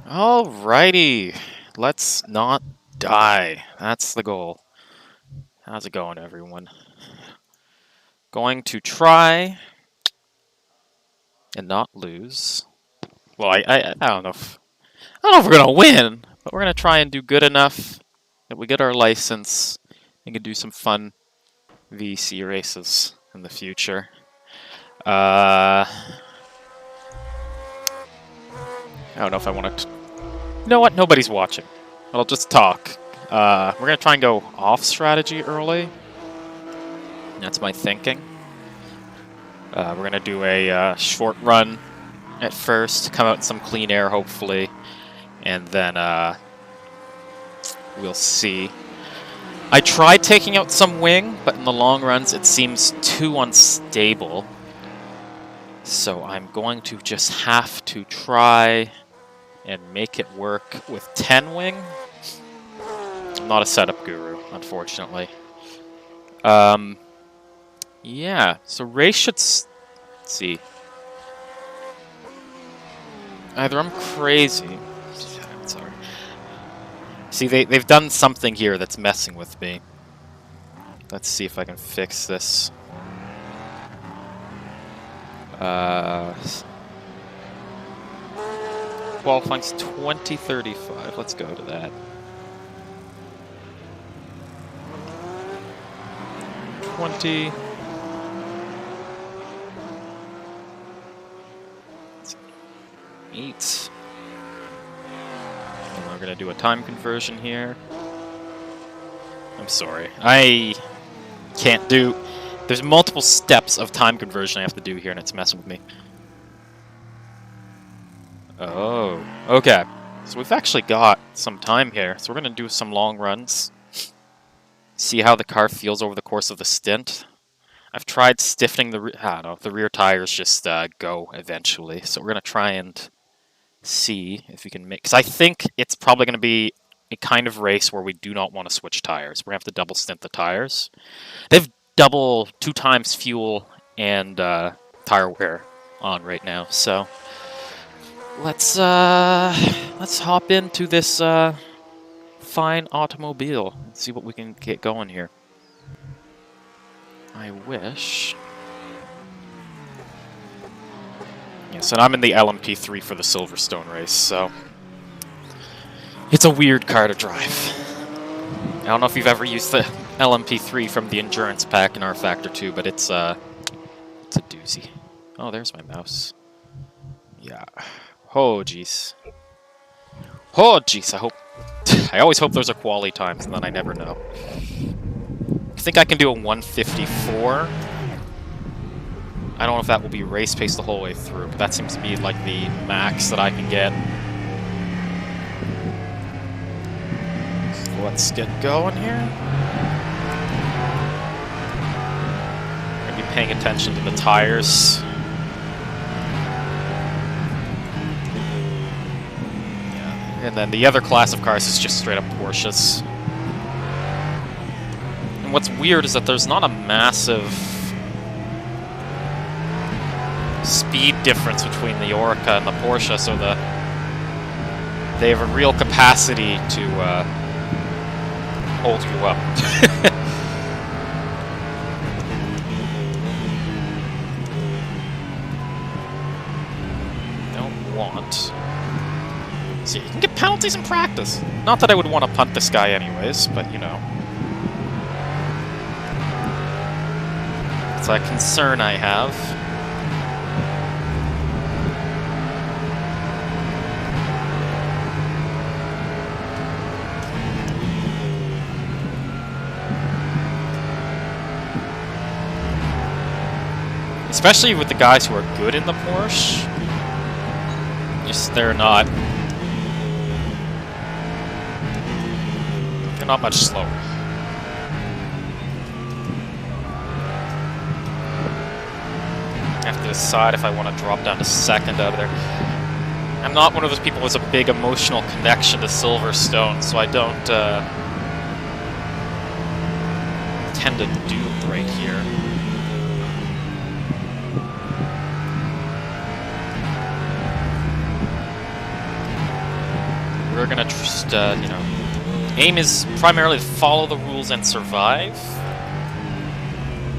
Alrighty, let's not die. That's the goal. How's it going, everyone? Going to try and not lose. Well, I don't know if we're gonna win, but we're gonna try and do good enough that we get our license and can do some fun VC races in the future. I don't know if I want to. You know what? Nobody's watching. I'll just talk. We're gonna try and go off strategy early. That's my thinking. We're gonna do a short run at first, come out in some clean air, hopefully, and then we'll see. I tried taking out some wing, but in the long runs, it seems too unstable. So I'm going to just have to try and make it work with 10 wing. I'm not a setup guru, unfortunately. Yeah, so Ray should let's see. Either I'm crazy. Sorry. See, they've done something here that's messing with me. Let's see if I can fix this. Qualifying's 2035. Let's go to that. 20. Eight. And we're gonna do a time conversion here. I'm sorry. I can't do... There's multiple steps of time conversion I have to do here, and it's messing with me. Oh, okay. So we've actually got some time here. So we're gonna do some long runs. See how the car feels over the course of the stint. I've tried stiffening the... I don't know, the rear tires just go eventually. So we're gonna try and see if we can make... Because I think it's probably going to be a kind of race where we do not want to switch tires. We're going to have to double stint the tires. They've double 2 times fuel and tire wear on right now. So let's hop into this fine automobile and see what we can get going here. I wish... Yes, and I'm in the LMP3 for the Silverstone race, so it's a weird car to drive. I don't know if you've ever used the LMP3 from the Endurance Pack in R Factor 2, but it's a doozy. Oh, there's my mouse. Yeah. Oh, jeez. Oh, jeez. I always hope those are quality times, and then I never know. I think I can do a 154. I don't know if that will be race pace the whole way through, but that seems to be like the max that I can get. So let's get going here. I'm going to be paying attention to the tires. Yeah. And then the other class of cars is just straight up Porsches. And what's weird is that there's not a massive speed difference between the Orca and the Porsche, so they have a real capacity to hold you up. Don't want. See, you can get penalties in practice. Not that I would want to punt this guy anyways, but you know. It's a concern I have. Especially with the guys who are good in the Porsche. Just they're not much slower. I have to decide if I want to drop down to second out of there. I'm not one of those people who has a big emotional connection to Silverstone, so I don't tend to do right here. we're gonna just, you know, aim is primarily to follow the rules and survive.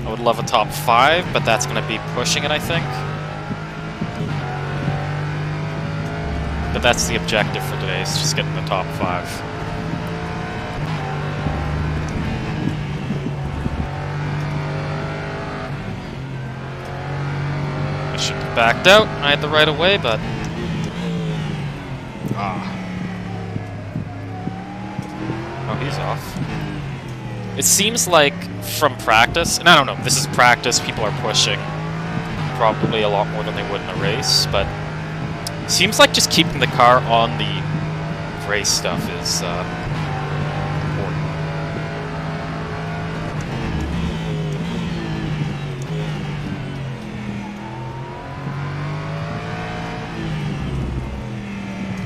I would love a top 5, but that's gonna be pushing it, I think. But that's the objective for today, is just getting the top 5. I should have backed out. I had the right of way, but... Oh, he's off. It seems like from practice, and I don't know, this is practice, people are pushing probably a lot more than they would in a race, but it seems like just keeping the car on the race stuff is important.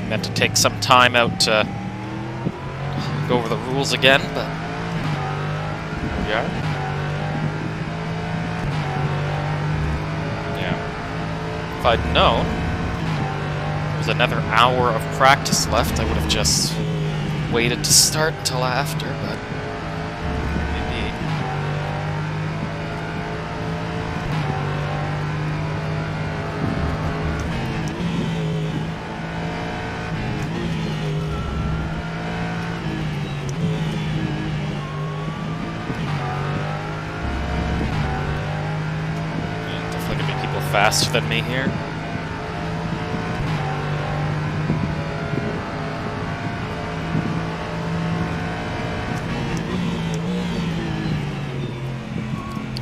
Meant to take some time out to go over the rules again, but here we are. Yeah. If I'd known there was another hour of practice left, I would have just waited to start until after, but maybe. Definitely gonna be people faster than me here.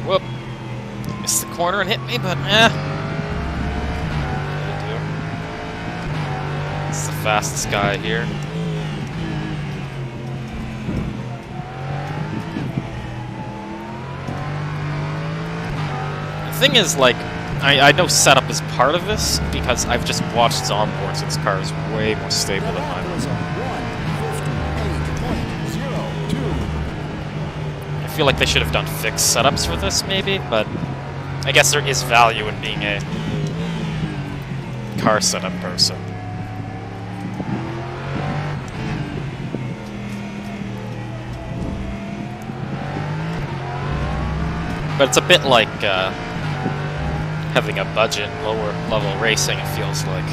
Whoop. Missed the corner and hit me, but It's the fastest guy here. The thing is, like, I know setup is part of this, because I've just watched his onboards, and this car is way more stable than mine. I feel like they should have done fixed setups for this, maybe, but I guess there is value in being a car setup person. But it's a bit like having a budget, lower level racing, it feels like.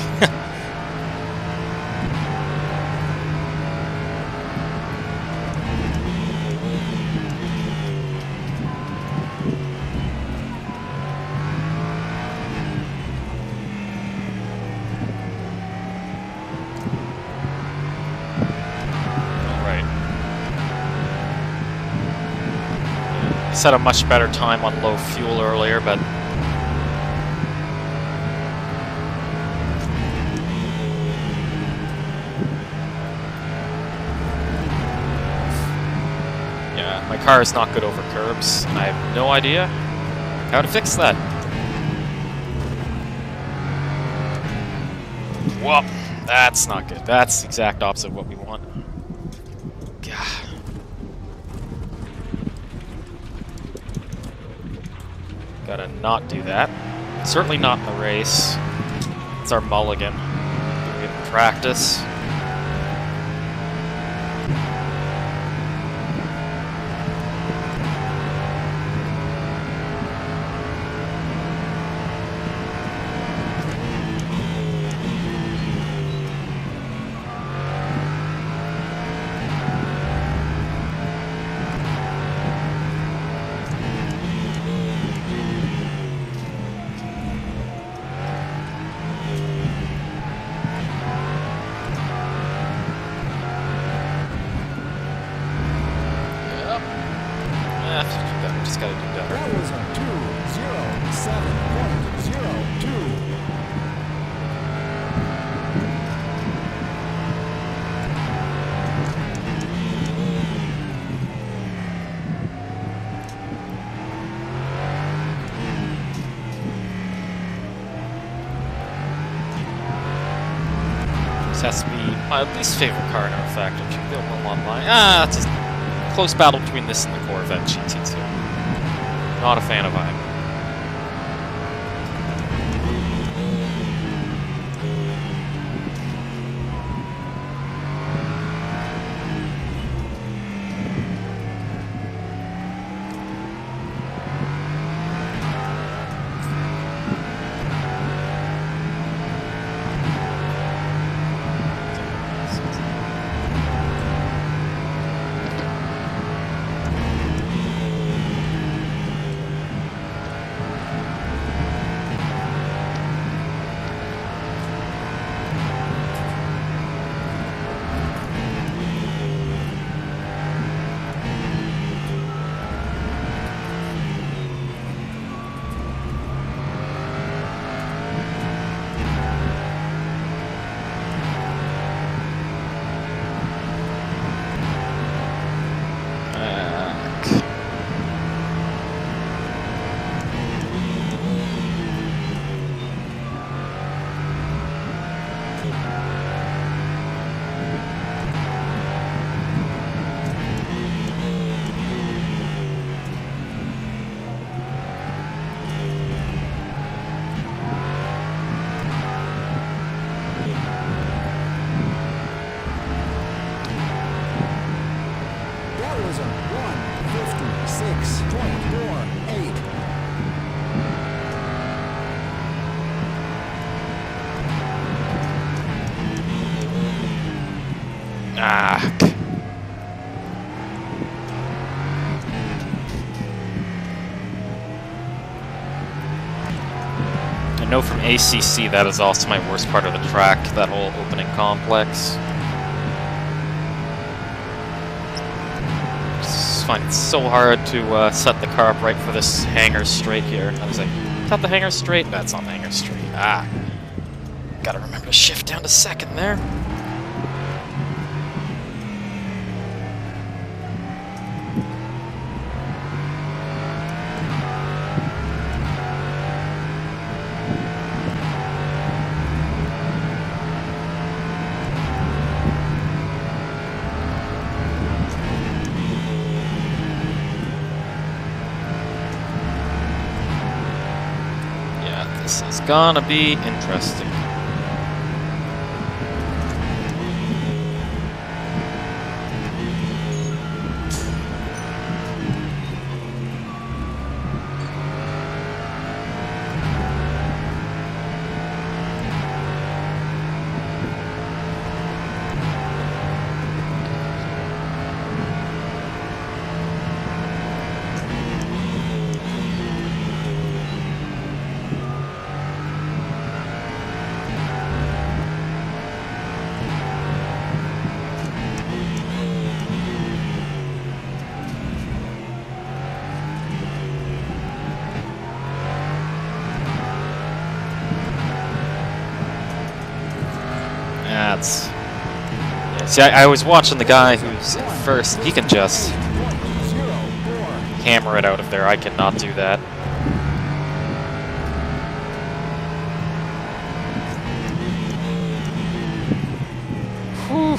Set a much better time on low fuel earlier, but yeah, my car is not good over curbs, and I have no idea how to fix that. Well, that's not good. That's the exact opposite of what we want. God. Gotta not do that. Certainly not in the race. It's our mulligan. We have practice. Just gotta do better. That was a 2:07.02. This has to be my least favorite car in our factory. It's a close battle between this and the Corvette GT2. Not a fan of either. Ah. I know from ACC that is also my worst part of the track, that whole opening complex. I find it so hard to set the car up right for this hanger straight here. I was like, is that the hanger straight? That's not the hanger straight. Ah. Gotta remember to shift down to second there. This is gonna be interesting. Yeah, see, I was watching the guy who's first. He can just hammer it out of there. I cannot do that. Whew.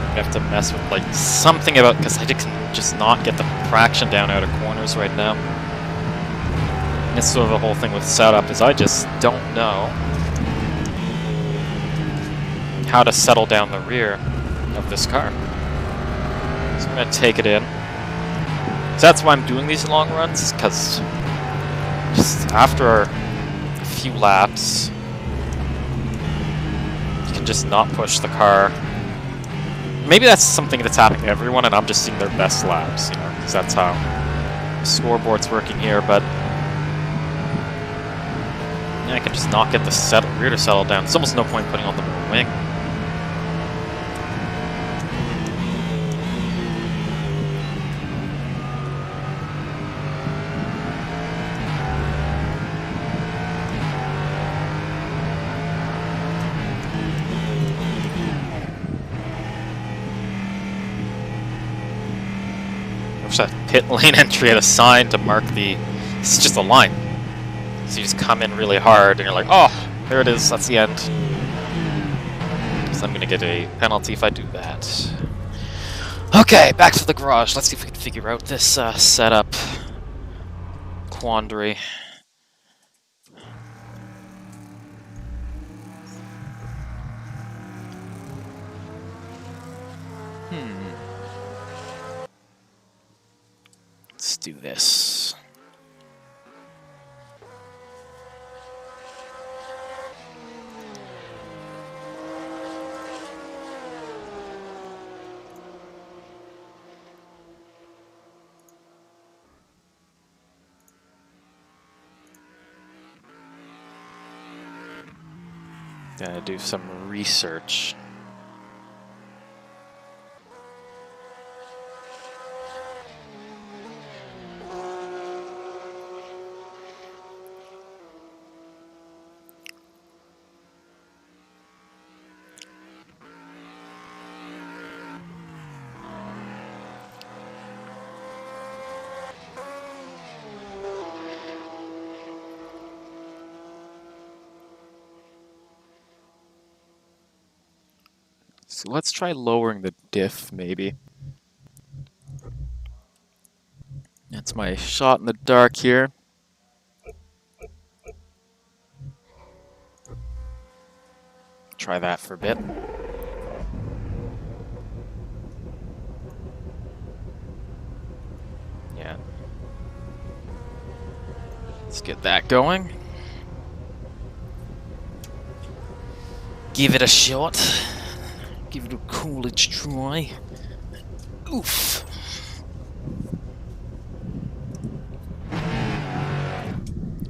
I have to mess with like something about, because I can just not get the traction down out of corners right now. And it's sort of the whole thing with setup is I just don't know how to settle down the rear of this car. So I'm gonna take it in. So that's why I'm doing these long runs, because just after a few laps, you can just not push the car. Maybe that's something that's happening to everyone, and I'm just seeing their best laps, you know, because that's how the scoreboard's working here, but yeah, I can just not get the rear to settle down. There's almost no point putting on the more wing. That pit lane entry had a sign to mark the... It's just a line. So you just come in really hard and you're like, oh, there it is, that's the end. So I'm gonna get a penalty if I do that. Okay, back to the garage. Let's see if we can figure out this setup quandary. Let's do this. Gotta do some research. So let's try lowering the diff, maybe. That's my shot in the dark here. Try that for a bit. Yeah. Let's get that going. Give it a shot. Give it a Coolidge try. Oof.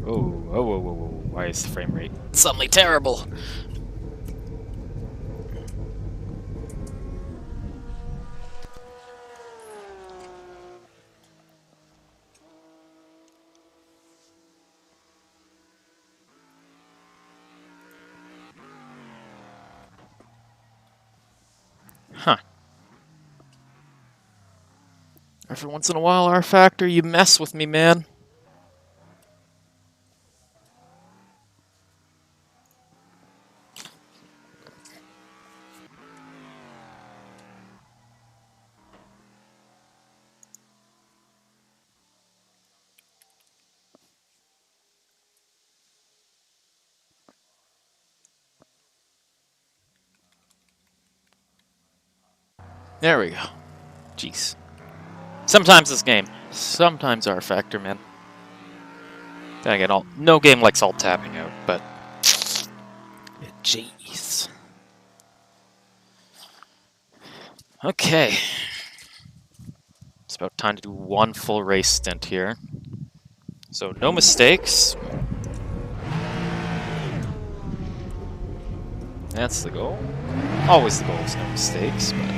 Oh. Why is the frame rate suddenly terrible? Huh. Every once in a while, R-Factor, you mess with me, man. There we go. Jeez. Sometimes this game. Sometimes R-Factor, man. Then again, no game likes alt tapping out, but jeez. Okay. It's about time to do one full race stint here. So no mistakes. That's the goal. Always the goal is no mistakes, but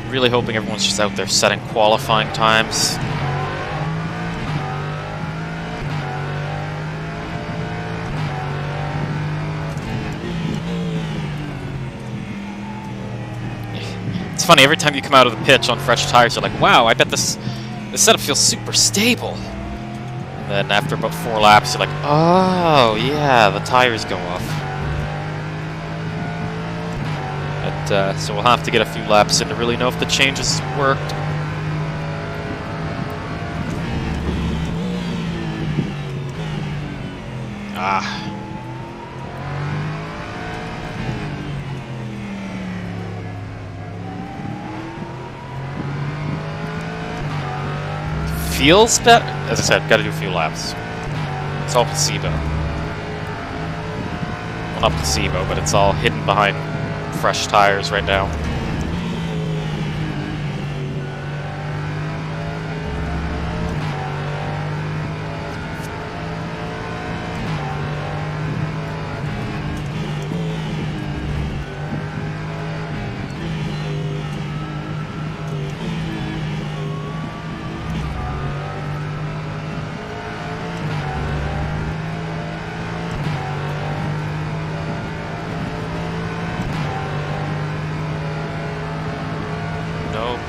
really hoping everyone's just out there setting qualifying times. It's funny, every time you come out of the pitch on fresh tires, you're like, wow, I bet this setup feels super stable. And then after about 4 laps, you're like, oh, yeah, the tires go off. But, so we'll have to get a few laps in to really know if the changes worked. Ah. Feels better. As I said, gotta do a few laps. It's all placebo. Well, not placebo, but it's all hidden behind fresh tires right now.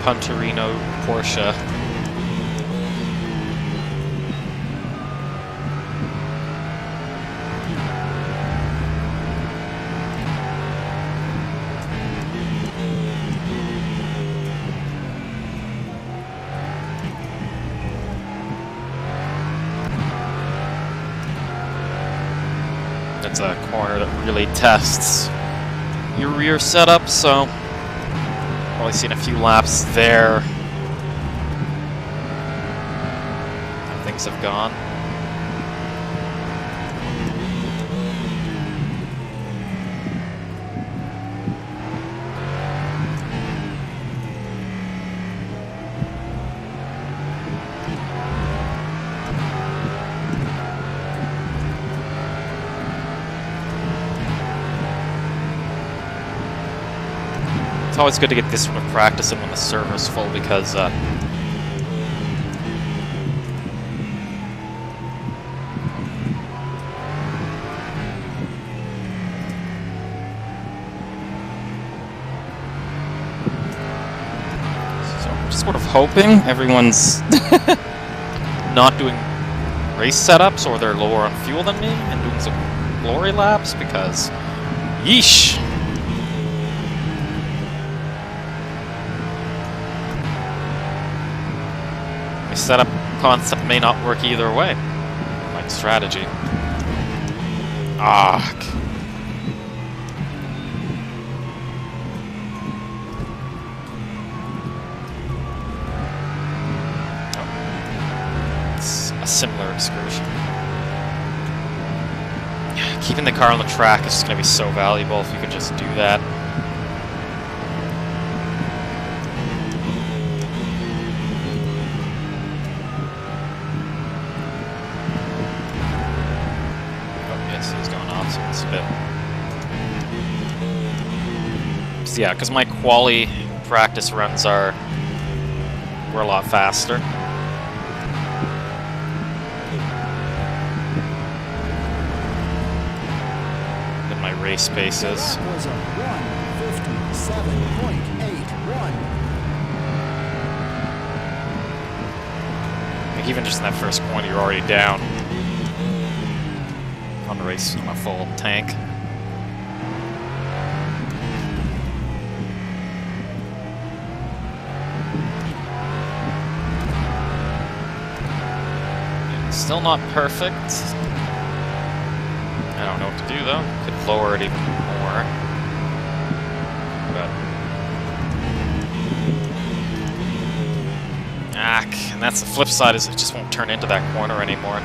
Punterino Porsche. That's a corner that really tests your rear setup, so probably seen a few laps there. How things have gone. It's always good to get this sort of practice in when the server's full because so I'm just sort of hoping everyone's not doing race setups or they're lower on fuel than me and doing some glory laps because yeesh. setup concept may not work either way. Like strategy. Ah. Oh. It's a similar excursion. Keeping the car on the track is going to be so valuable if you can just do that. Yeah, because my quali practice runs were a lot faster. Than my race paces. That was a 1:57.81. Like even just in that first corner, you're already down on the race on a full tank. Still not perfect. I don't know what to do though. Could lower it even more. But and that's the flip side, is it just won't turn into that corner anymore.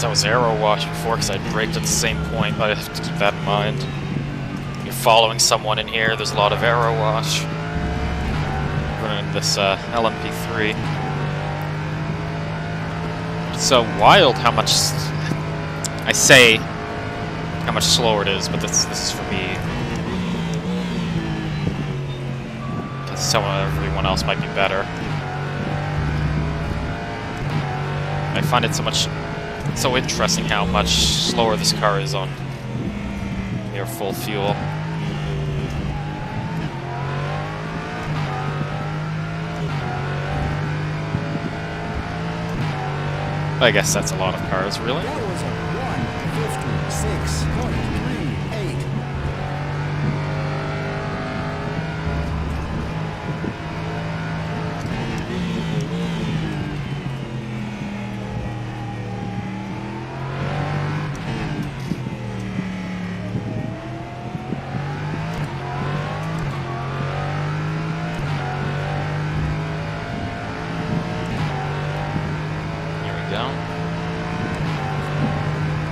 I was arrow wash before because I braked at the same point, but I have to keep that in mind. When you're following someone in here, there's a lot of arrow wash. Running this LMP3. It's so wild how much I say how much slower it is, but this is for me. Because everyone else might be better. I find it so interesting how much slower this car is on near full fuel. I guess that's a lot of cars, really. That was a 1:56.38.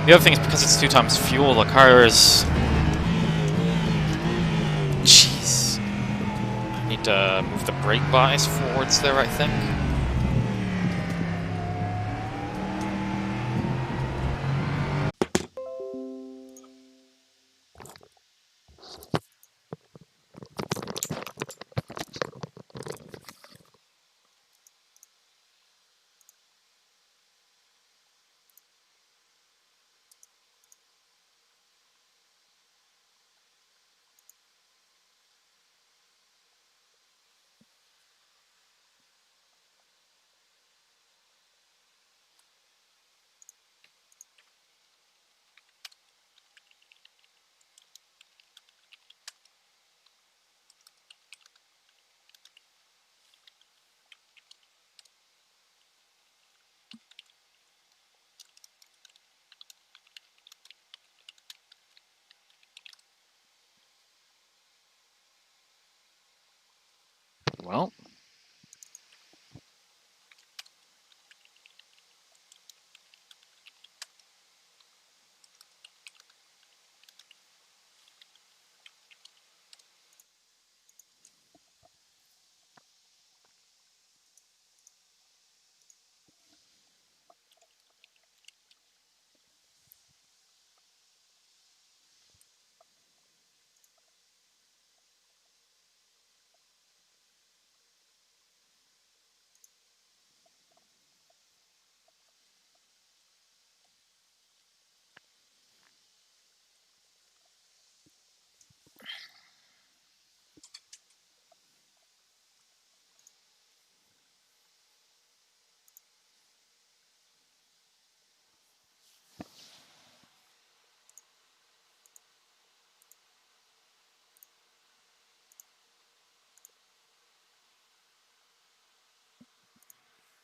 The other thing is, because it's 2 times fuel, the car is... Jeez. I need to move the brake bias forwards there, I think.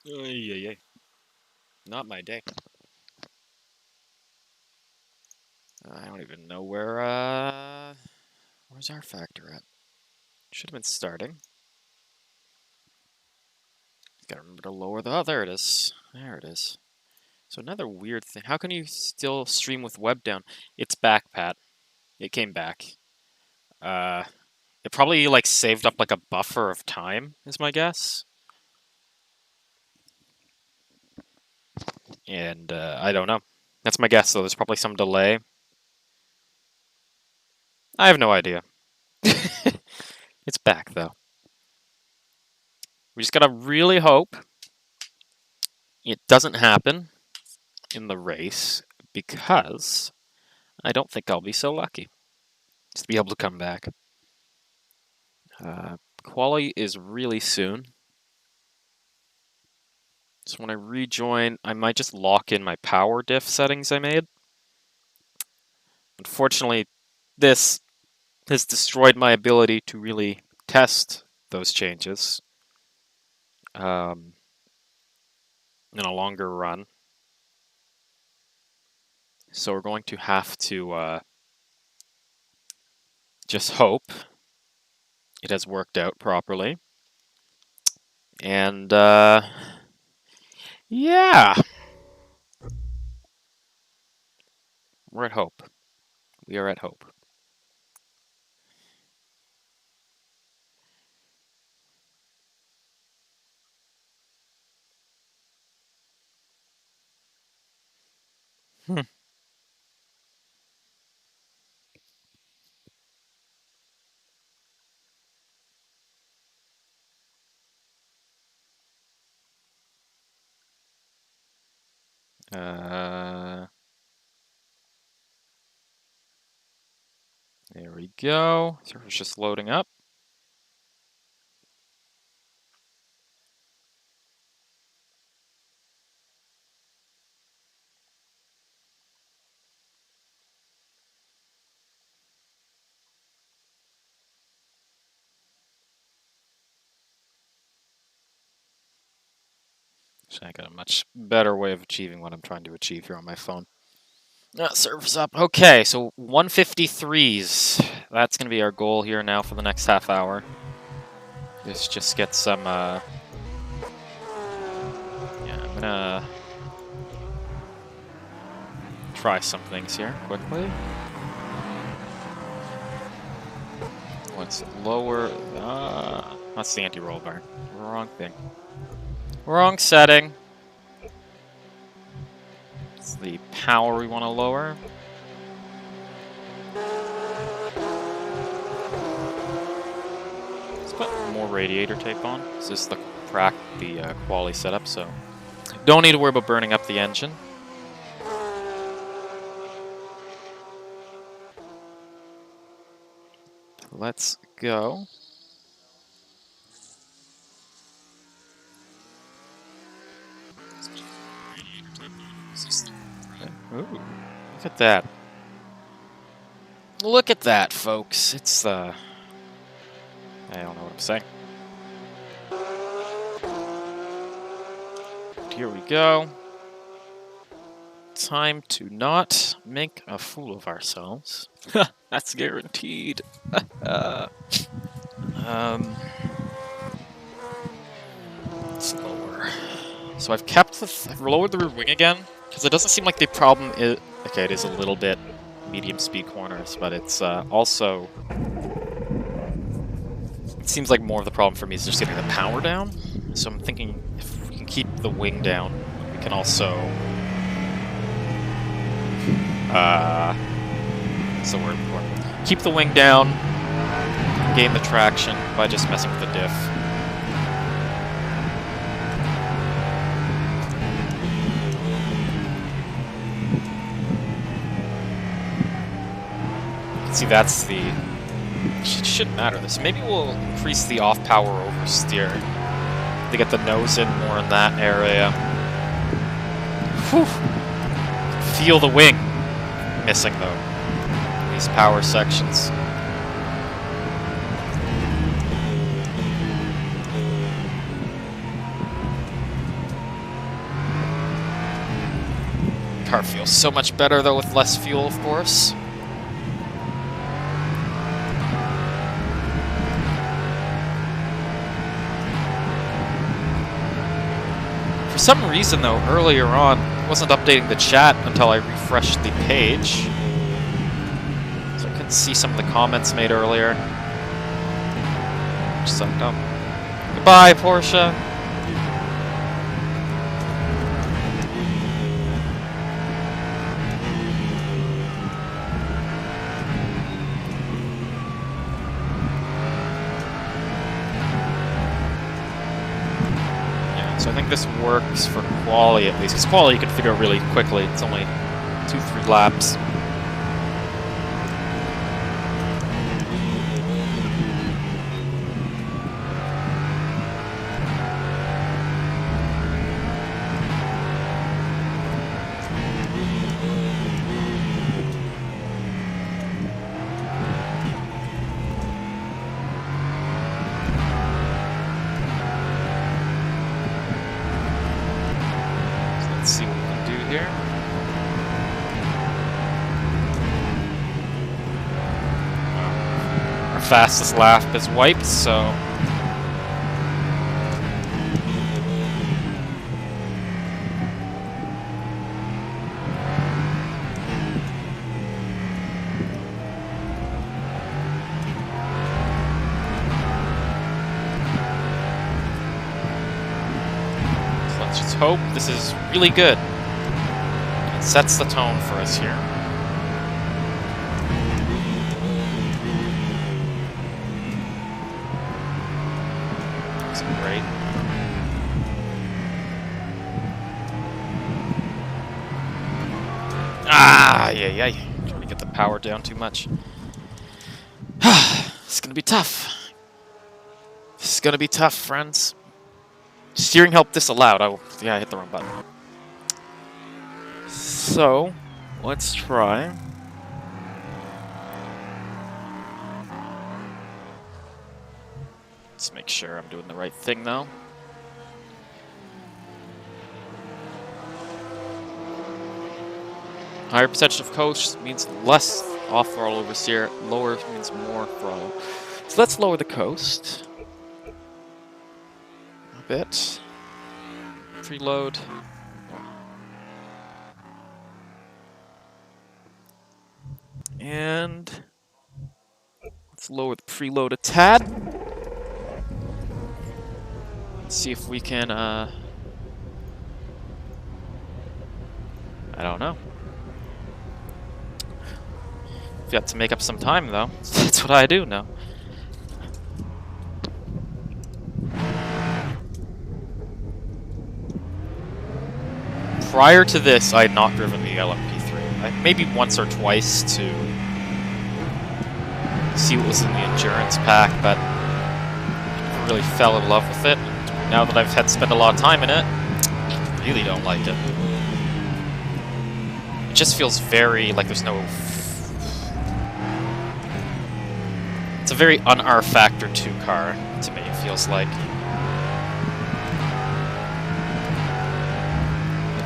Yeah. Not my day. I don't even know where's our factor at? Should have been starting. Gotta remember to lower the... Oh, there it is. There it is. So another weird thing. How can you still stream with web down? It's back, Pat. It came back. It probably, like, saved up, like, a buffer of time, is my guess. And, I don't know. That's my guess, though. There's probably some delay. I have no idea. It's back, though. We just gotta really hope it doesn't happen in the race, because I don't think I'll be so lucky to be able to come back. Quali is really soon. So when I rejoin, I might just lock in my power diff settings I made. Unfortunately, this has destroyed my ability to really test those changes in a longer run. So we're going to have to just hope it has worked out properly. And, yeah. We're at hope. We are at hope. There we go. Server's just loading up. So I got a much better way of achieving what I'm trying to achieve here on my phone. Server's up. Okay, so 153s. That's going to be our goal here now for the next half hour. Let's just get some, yeah, I'm going to try some things here quickly. Let's lower, that's the anti-roll bar. Wrong thing. Wrong setting. It's the power we want to lower. Let's put more radiator tape on. This is the quali setup, so don't need to worry about burning up the engine. Let's go. Ooh, look at that. Look at that, folks. It's the... I don't know what I'm saying. Here we go. Time to not make a fool of ourselves. That's guaranteed. Let's lower. So I've lowered the rear wing again, because it doesn't seem like the problem is... Okay, it is a little bit medium speed corners, but it's also... It seems like more of the problem for me is just getting the power down. So I'm thinking if we can keep the wing down, we can also... what's the word for it? Keep the wing down, gain the traction by just messing with the diff. See, that's the... It shouldn't matter this. Maybe we'll increase the off-power oversteer to get the nose in more in that area. Whew. Feel the wing missing, though. These power sections. Car feels so much better though with less fuel, of course. For some reason though, earlier on, I wasn't updating the chat until I refreshed the page. So I couldn't see some of the comments made earlier. Which sucked up. Goodbye, Porsche. So I think this works for quali at least, because quali you can figure out really quickly. It's only 2-3 laps. Let's see what we can do here. Our fastest lap is wiped, so... let's just hope this is really good. It sets the tone for us here. That's great. Ah, yeah. Trying to get the power down too much. It's gonna be tough. This is gonna be tough, friends. Steering help disallowed. Oh, yeah, I hit the wrong button. So, let's try. Let's make sure I'm doing the right thing now. Higher percentage of coast means less off throttle over steer. Lower means more throttle. So let's lower the coast a bit. Preload. And let's lower the preload a tad. Let's see if we can, I don't know. We've got to make up some time, though. That's what I do now. Prior to this, I had not driven the LMP3. Maybe once or twice to see what was in the endurance pack, but I really fell in love with it. Now that I've had to spend a lot of time in it, I really don't like it. It just feels very like there's no... It's a very un-R Factor 2 car, to me, it feels like.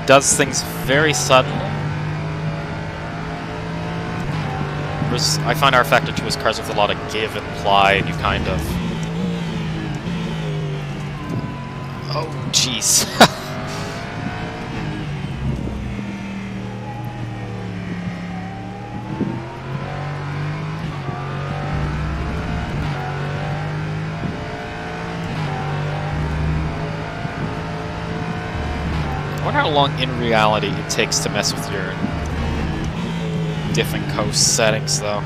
It does things very suddenly. Whereas I find R Factor 2 is cars with a lot of give and ply, and you kind of... Oh, jeez. I wonder how long in reality it takes to mess with your diff and coast settings, though.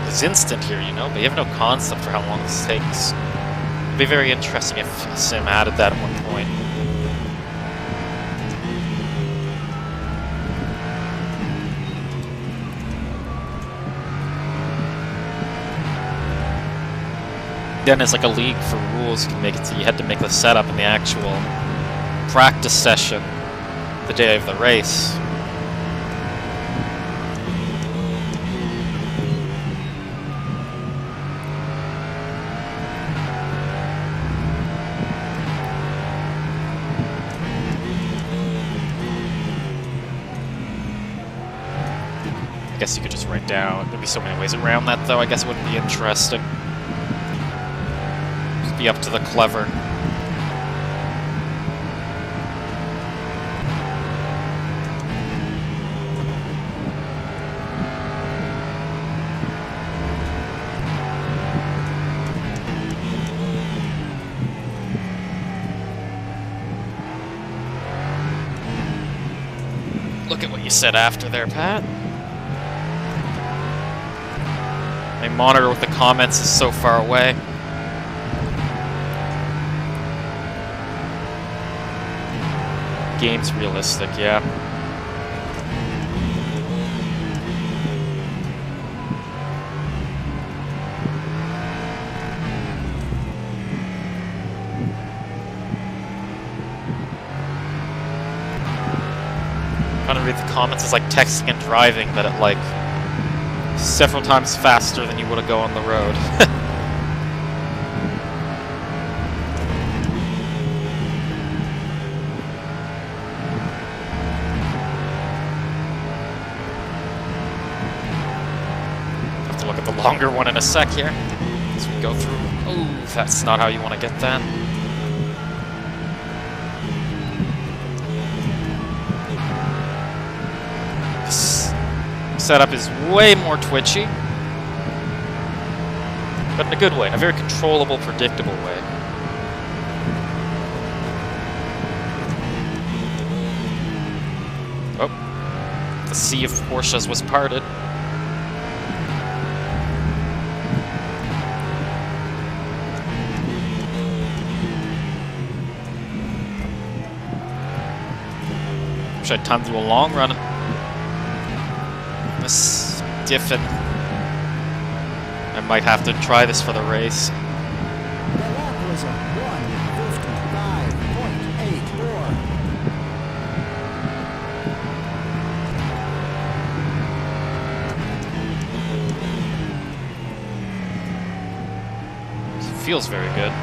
It's instant here, you know, but you have no concept for how long this takes. It'd be very interesting if Sim added that at one point. Then it's like a league for rules. You can make it so you had to make the setup in the actual practice session the day of the race. guess you could just write down. There'd be so many ways around that, though. I guess it wouldn't be interesting. Just be up to the clever. Look at what you said after there, Pat. My monitor with the comments is so far away. Game's realistic, yeah. Trying to read the comments is like texting and driving, but at like several times faster than you would have go on the road. Have to look at the longer one in a sec here as we go through. Oh, that's not how you want to get that. Setup is way more twitchy, but in a good way, in a very controllable, predictable way. Oh, the sea of Porsches was parted. Wish I had time to do a long run. This diffin. I might have to try this for the race. The lap was a 1:55.84. Feels very good.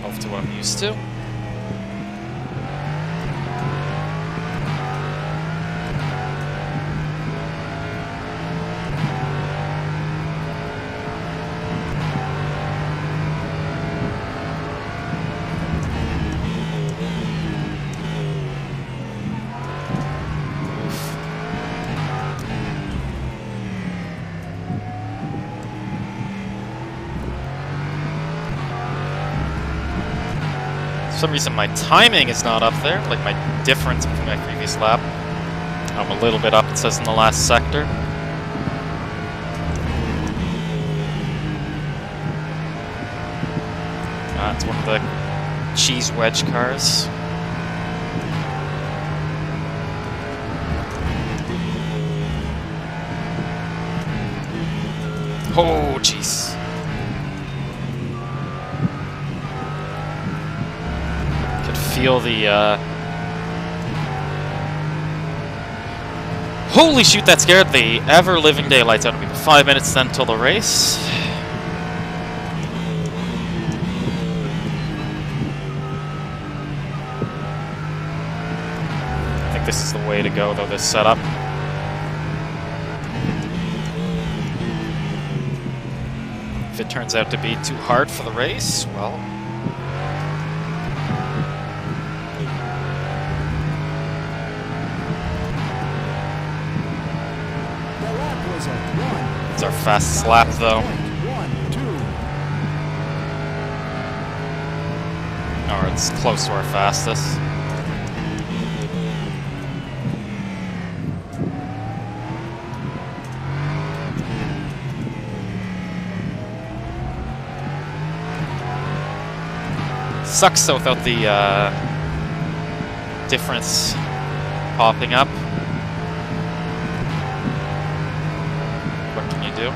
Off to what I'm used to. For some reason my timing is not up there, like my difference between my previous lap. I'm a little bit up, it says in the last sector. It's one of the cheese wedge cars. Oh, jeez. Feel the holy shoot, that scared the ever-living daylights out of me. 5 minutes then till the race. I think this is the way to go, though, this setup. If it turns out to be too hard for the race, well... It's our fastest lap, though. Or it's close to our fastest. Sucks though without the difference popping up. What can you do?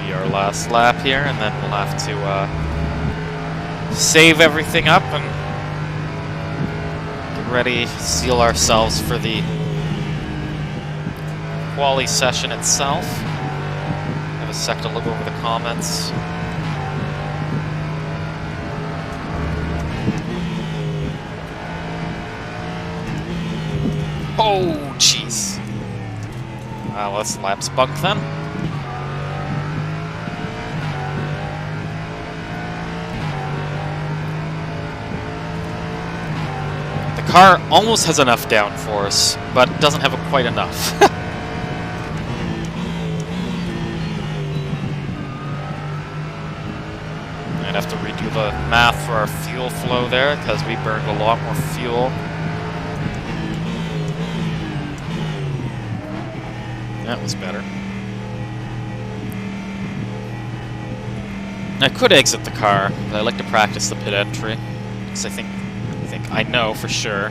Be our last lap here, and then we'll have to save everything up and get ready, seal ourselves for the quali session itself. Have a sec to look over the comments. Oh, jeez. Well, this lap's bugged then. The car almost has enough downforce, but doesn't have quite enough. I'd have to redo the math for our fuel flow there, because we burned a lot more fuel. That was better. I could exit the car, but I like to practice the pit entry, because I think I know for sure.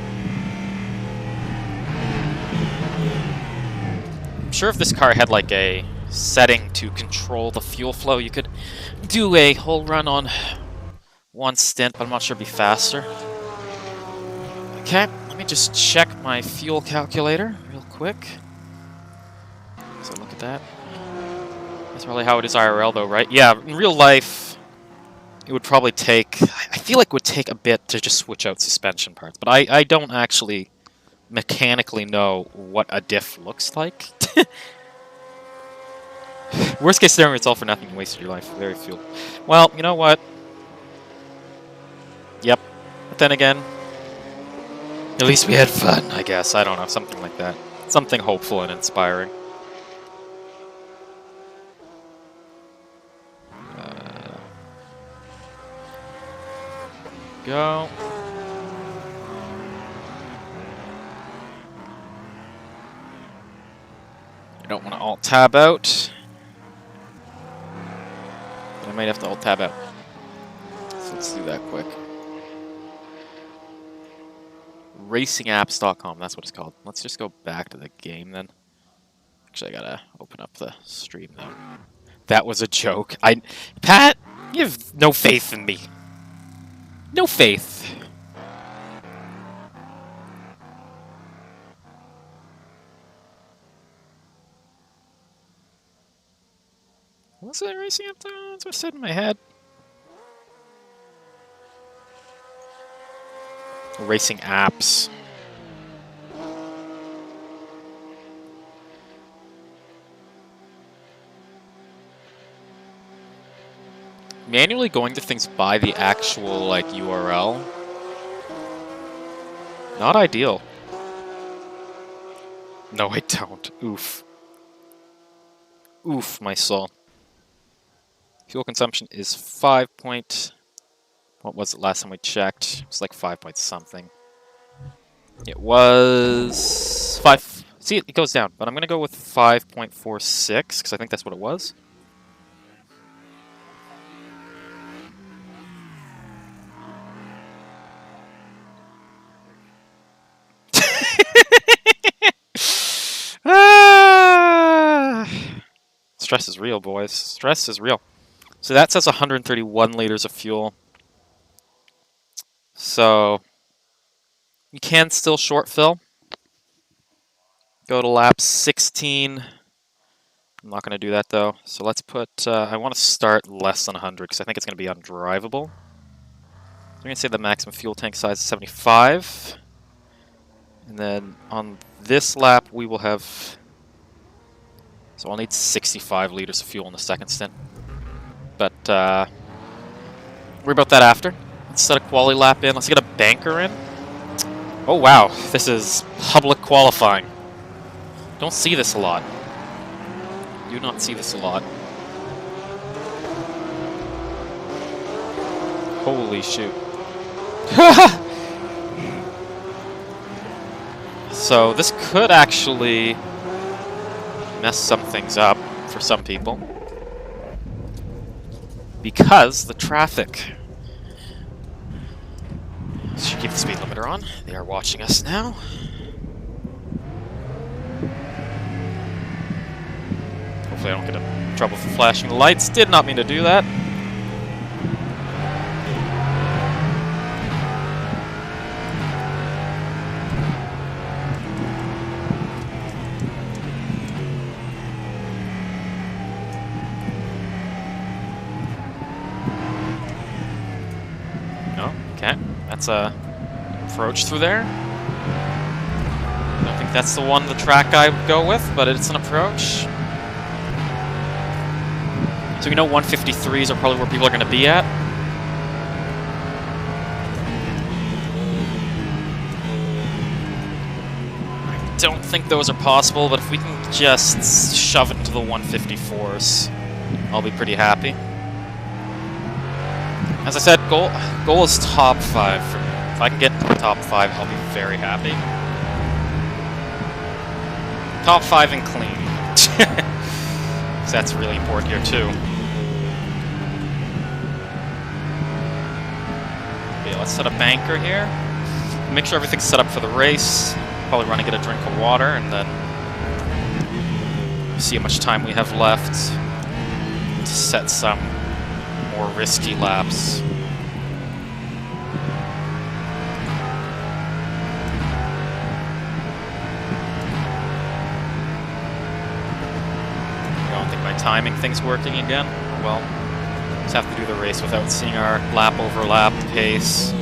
I'm sure if this car had like a setting to control the fuel flow, you could do a whole run on one stint, but I'm not sure it'd be faster. Okay, let me just check my fuel calculator real quick. So look at that. That's really how it is IRL though, right? Yeah, in real life, it would probably take... I feel like it would take a bit to just switch out suspension parts, but I don't actually mechanically know what a diff looks like. Worst case scenario, it's all for nothing. You wasted your life. Very fuel. Well, you know what? Yep. But then again, at least we had fun, I guess. I don't know. Something like that. Something hopeful and inspiring. Go. I don't want to alt-tab out. But I might have to alt-tab out. So let's do that quick. Racingapps.com, that's what it's called. Let's just go back to the game then. Actually, I gotta open up the stream though. That was a joke. Pat, you have no faith in me. No faith. What's that racing up there? That's what I said in my head. Racing apps. Manually going to things by the actual, like, URL. Not ideal. No, I don't. Oof. Oof, my soul. Fuel consumption is 5 point... What was it last time we checked? It was like 5 point something. It was... 5... See, it goes down, but I'm going to go with 5.46, because I think that's what it was. Stress is real, boys. Stress is real. So that says 131 liters of fuel. So you can still short fill. Go to lap 16. I'm not going to do that though. So let's put, I want to start less than 100 because I think it's going to be undrivable. So I'm going to say the maximum fuel tank size is 75. And then on this lap we will have... So I'll need 65 liters of fuel in the second stint. But, worry about that after. Let's set a quali lap in. Let's get a banker in. Oh wow, this is public qualifying. Don't see this a lot. Do not see this a lot. Holy shoot. So this could actually mess some things up for some people. Because the traffic. Should keep the speed limiter on. They are watching us now. Hopefully I don't get in trouble for flashing the lights. Did not mean to do that. Okay, that's a approach through there. I don't think that's the one the track guy would go with, but it's an approach. So we know 153s are probably where people are going to be at. I don't think those are possible, but if we can just shove it into the 154s, I'll be pretty happy. As I said, goal is top 5 for me. If I can get into the top 5, I'll be very happy. Top 5 and clean. So that's really important here too. Okay, let's set a banker here. Make sure everything's set up for the race. Probably run and get a drink of water, and then see how much time we have left to set some more risky laps. I don't think my timing thing's working again. Well, just have to do the race without seeing our lap over lap pace.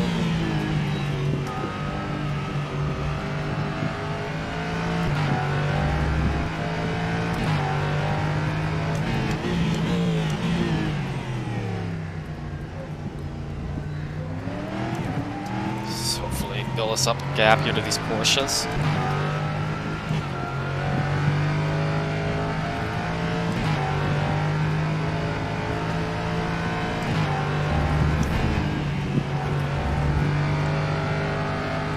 Build us up a gap here to these Porsches.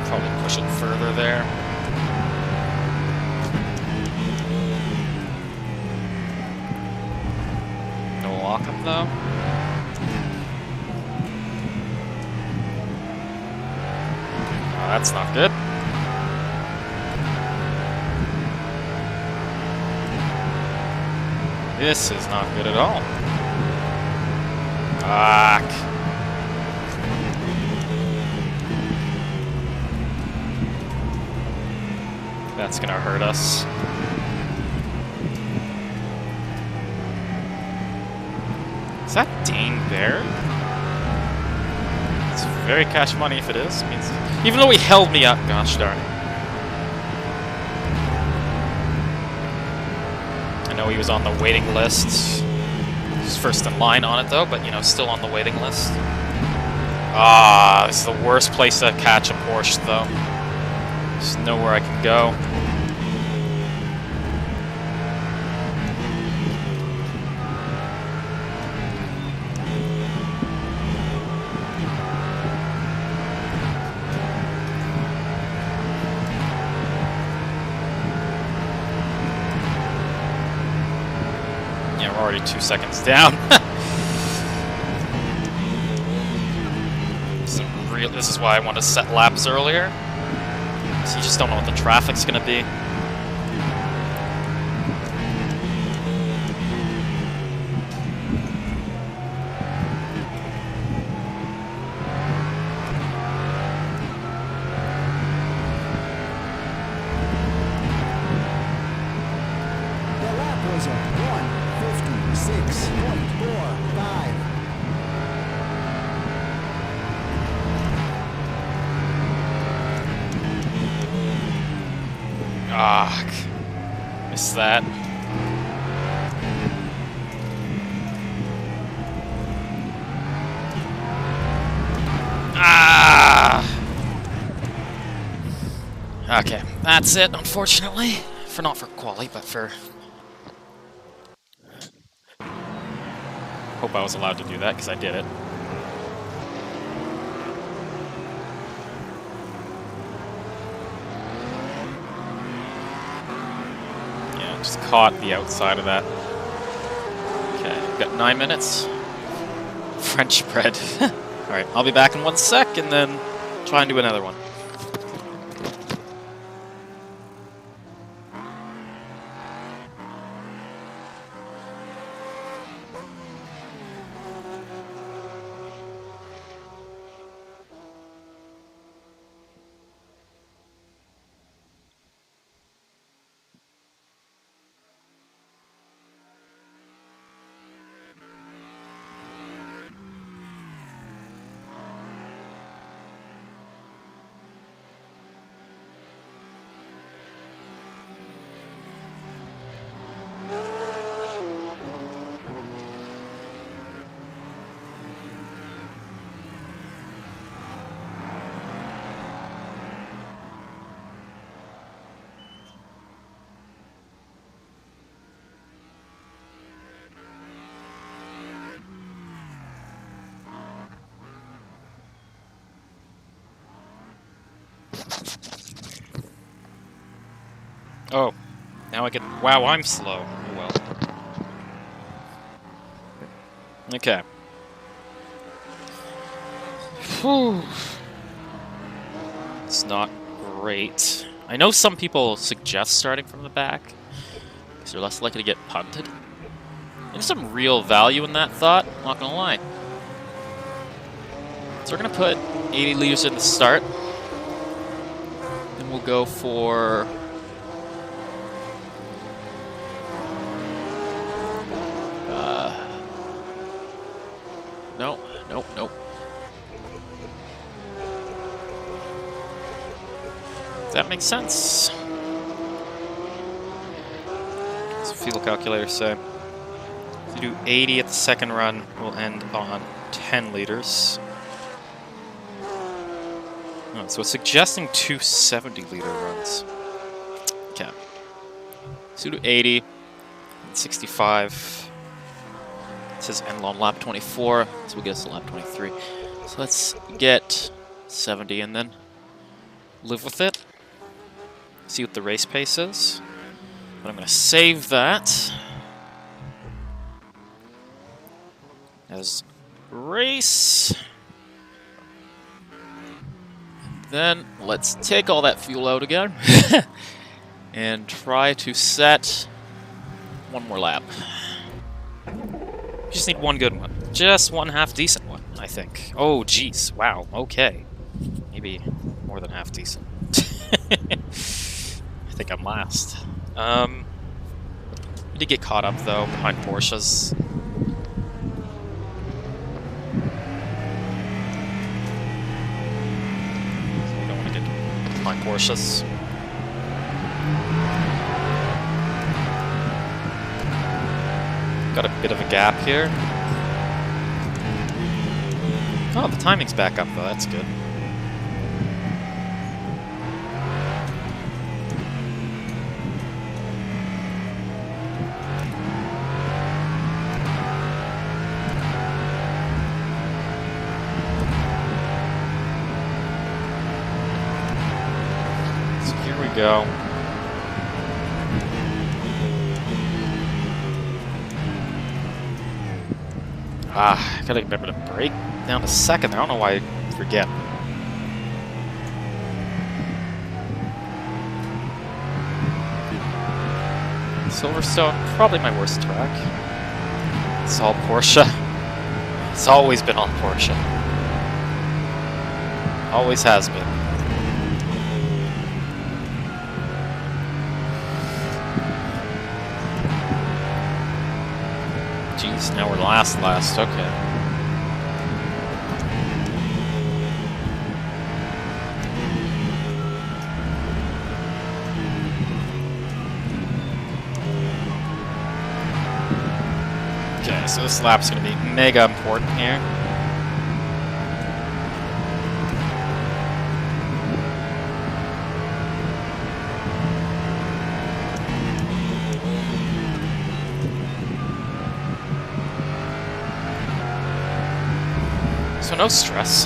Probably push it further there. No lock-up though. That's not good. This is not good at all. Fuck. That's gonna hurt us. Is that Dane Bear? It's very cash money if it is. It means even though he held me up, gosh darn it. I know he was on the waiting list. He was first in line on it though, but you know, still on the waiting list. Ah, this is the worst place to catch a Porsche though. There's nowhere I can go. We're already 2 seconds down. This is why I want to set laps earlier. So you just don't know what the traffic's going to be. The lap was a 1:56.45. Ah, missed that. Ah! Okay, that's it, unfortunately. Not for quali, but for... Hope I was allowed to do that, because I did it. Yeah, just caught the outside of that. Okay, got 9 minutes. French bread. Alright, I'll be back in 1 sec, and then try and do another one. Oh, now I get... Wow, I'm slow. Oh well. Okay. Whew. It's not great. I know some people suggest starting from the back, because you're less likely to get punted. There's some real value in that thought, not gonna lie. So we're gonna put 80 liters in the start. Then we'll go for... No, nope, nope. Does that make sense? What's the fuel calculator say? If you do 80 at the second run, we'll end on 10 liters. Oh, so it's suggesting 270-liter runs. Okay. So we do 80, 65. It says end on lap 24, so we'll get us to lap 23. So let's get 70 and then live with it. See what the race pace is. But I'm going to save that as race. Then let's take all that fuel out again and try to set one more lap. Just need one good one. Just one half decent one, I think. Oh, jeez. Wow. Okay. Maybe more than half decent. I think I'm last. I did get caught up, though, behind Porsches. We don't want to get behind Porsches. Got a bit of a gap here. Oh, the timing's back up, though. That's good. So here we go. I gotta remember to brake down to second. I don't know why I forget. Silverstone, probably my worst track. It's all Porsche. It's always been all Porsche. Always has been. Jeez, now we're last, okay. Okay, so this lap's gonna be mega important here. So no stress.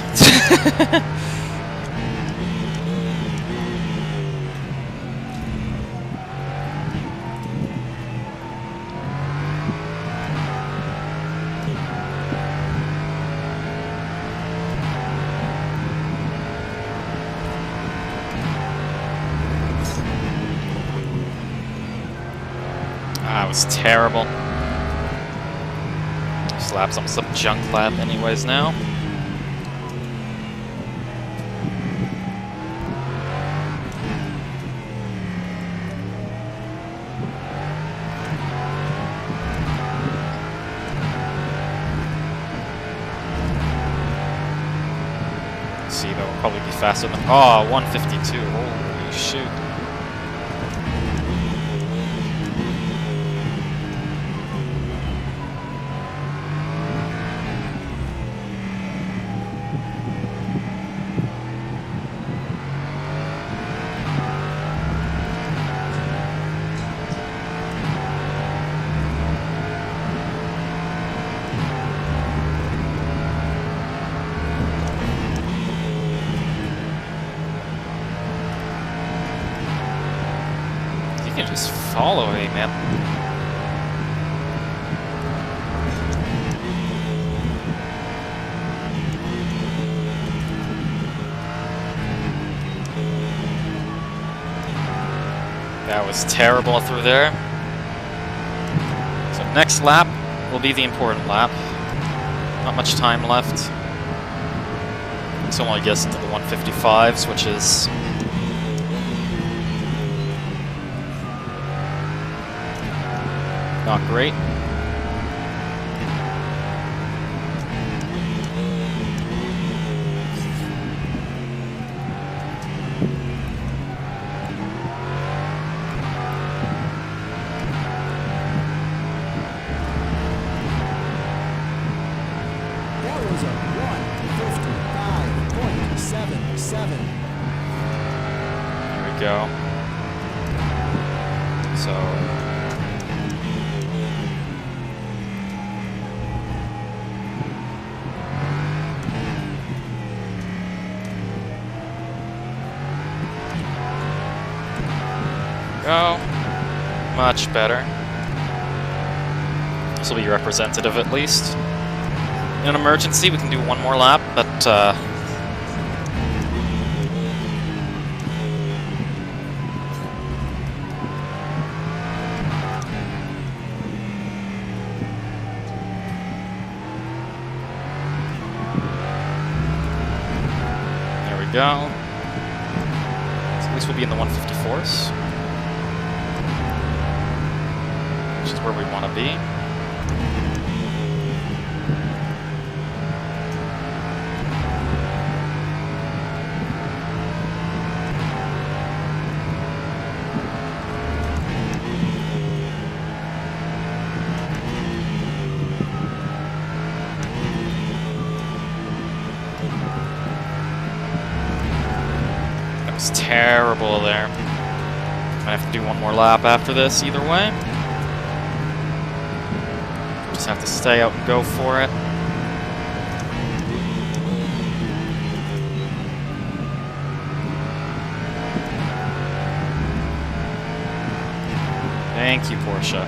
That was terrible. This lap's almost a junk lap anyways now. See, that will probably be faster than... Oh, 152. Holy shoot. Just follow me, man. That was terrible through there. So next lap will be the important lap. Not much time left. This only gets into the 155s, which is not great. That was a 1:55.77. There we go. So go. Much better. This will be representative at least. In an emergency, we can do one more lap, but there we go. So at least we'll be in the 154s, which is where we want to be. Terrible there. Might have to do one more lap after this either way. Just have to stay out and go for it. Thank you, Porsche.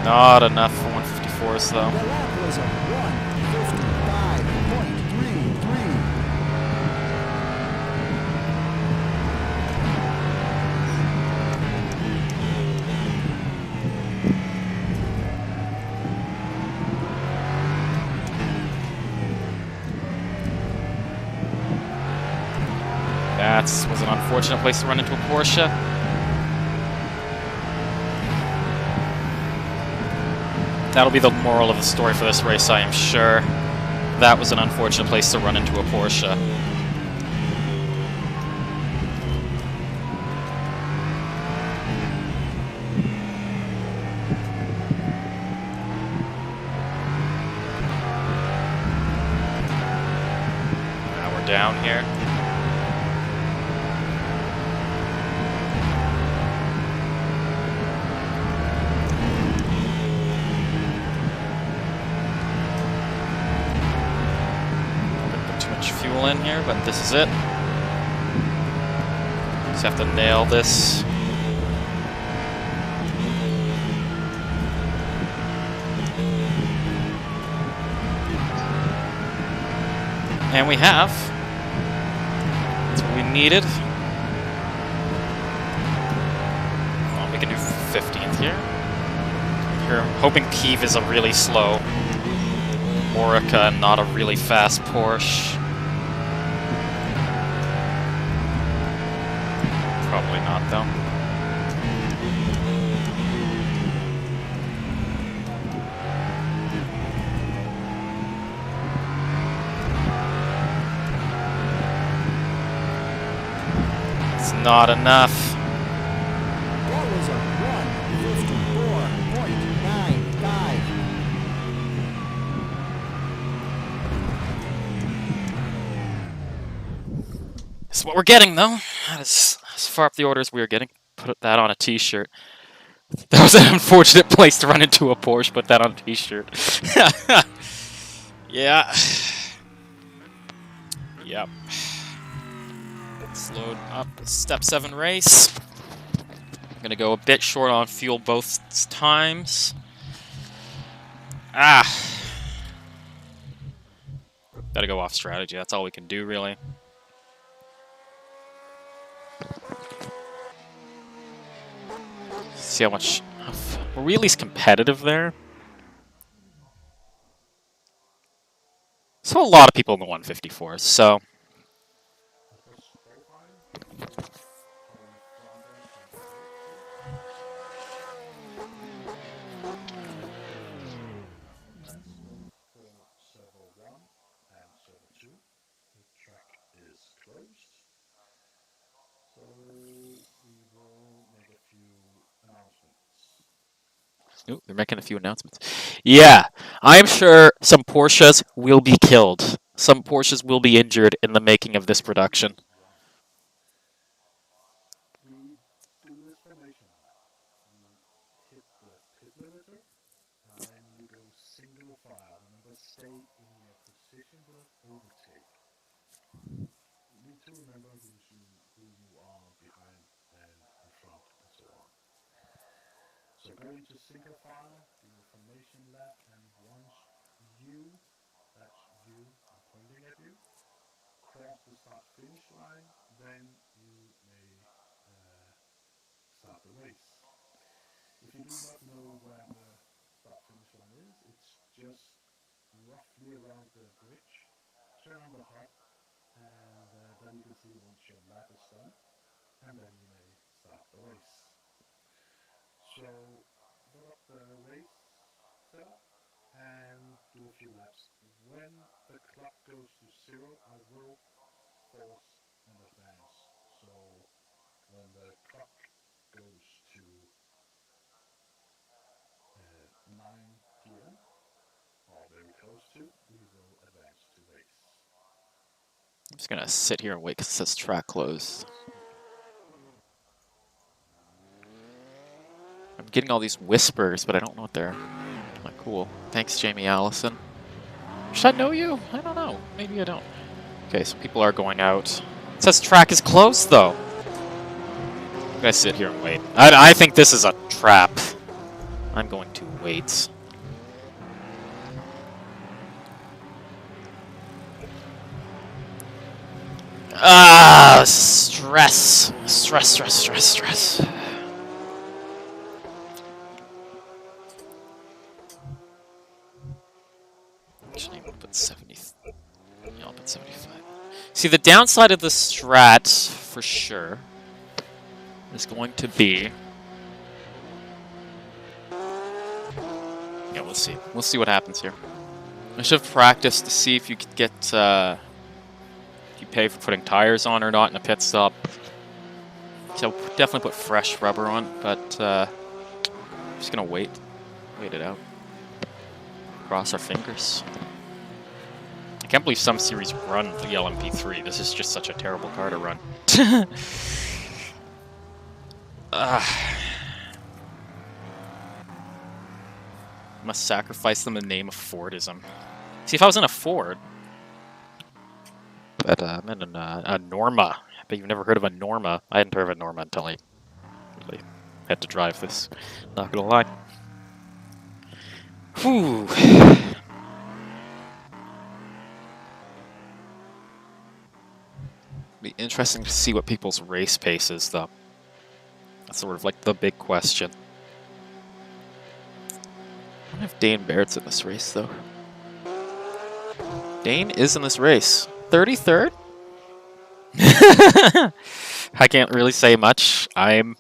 Not enough for 154s though. The lap was a 1:55.33. That was an unfortunate place to run into a Porsche. That'll be the moral of the story for this race, I am sure. That was an unfortunate place to run into a Porsche. Now we're down here. Fuel in here, but this is it. Just have to nail this. And we have. That's what we needed. Well, we can do 15th here. Here, I'm hoping Peeve is a really slow Orica and not a really fast Porsche. Probably not, though. It's not enough. That was a 1:54.95. This is what we're getting, though. That is as far up the order as we are getting. Put that on a t-shirt. That was an unfortunate place to run into a Porsche. Put that on a t-shirt. Yeah. Yep. Let's load up Step 7 race. I'm gonna go a bit short on fuel both times. Ah. Gotta go off strategy. That's all we can do, really. See how much... Were we at least competitive there? So a lot of people in the 154s, so... Ooh, they're making a few announcements. Yeah, I'm sure some Porsches will be killed. Some Porsches will be injured in the making of this production. I'm just gonna sit here and wait because it says track closed. I'm getting all these whispers, but I don't know what they're... Like, cool. Thanks, Jamie Allison. Should I know you? I don't know. Maybe I don't. Okay, so people are going out. It says track is closed, though. I'm gonna sit here and wait. I think this is a trap. I'm going to wait. Ah, stress. Stress, stress, stress, stress. Actually, I'm gonna put 70. Yeah, I'll put 75. See, the downside of the strat, for sure, is going to be... Yeah, we'll see. We'll see what happens here. I should have practiced to see if you could get... if you pay for putting tires on or not in a pit stop. So definitely put fresh rubber on, but I'm just gonna wait. Wait it out. Cross our fingers. I can't believe some series run the LMP3. This is just such a terrible car to run. Must sacrifice them in the name of Fordism. See, if I was in a Ford... But I'm in a Norma. I bet you've never heard of a Norma. I hadn't heard of a Norma until I really had to drive this. Not gonna lie. Whew. Be interesting to see what people's race pace is, though. That's sort of like the big question. I wonder if Dane Barrett's in this race, though. Dane is in this race. 33rd? I can't really say much. I'm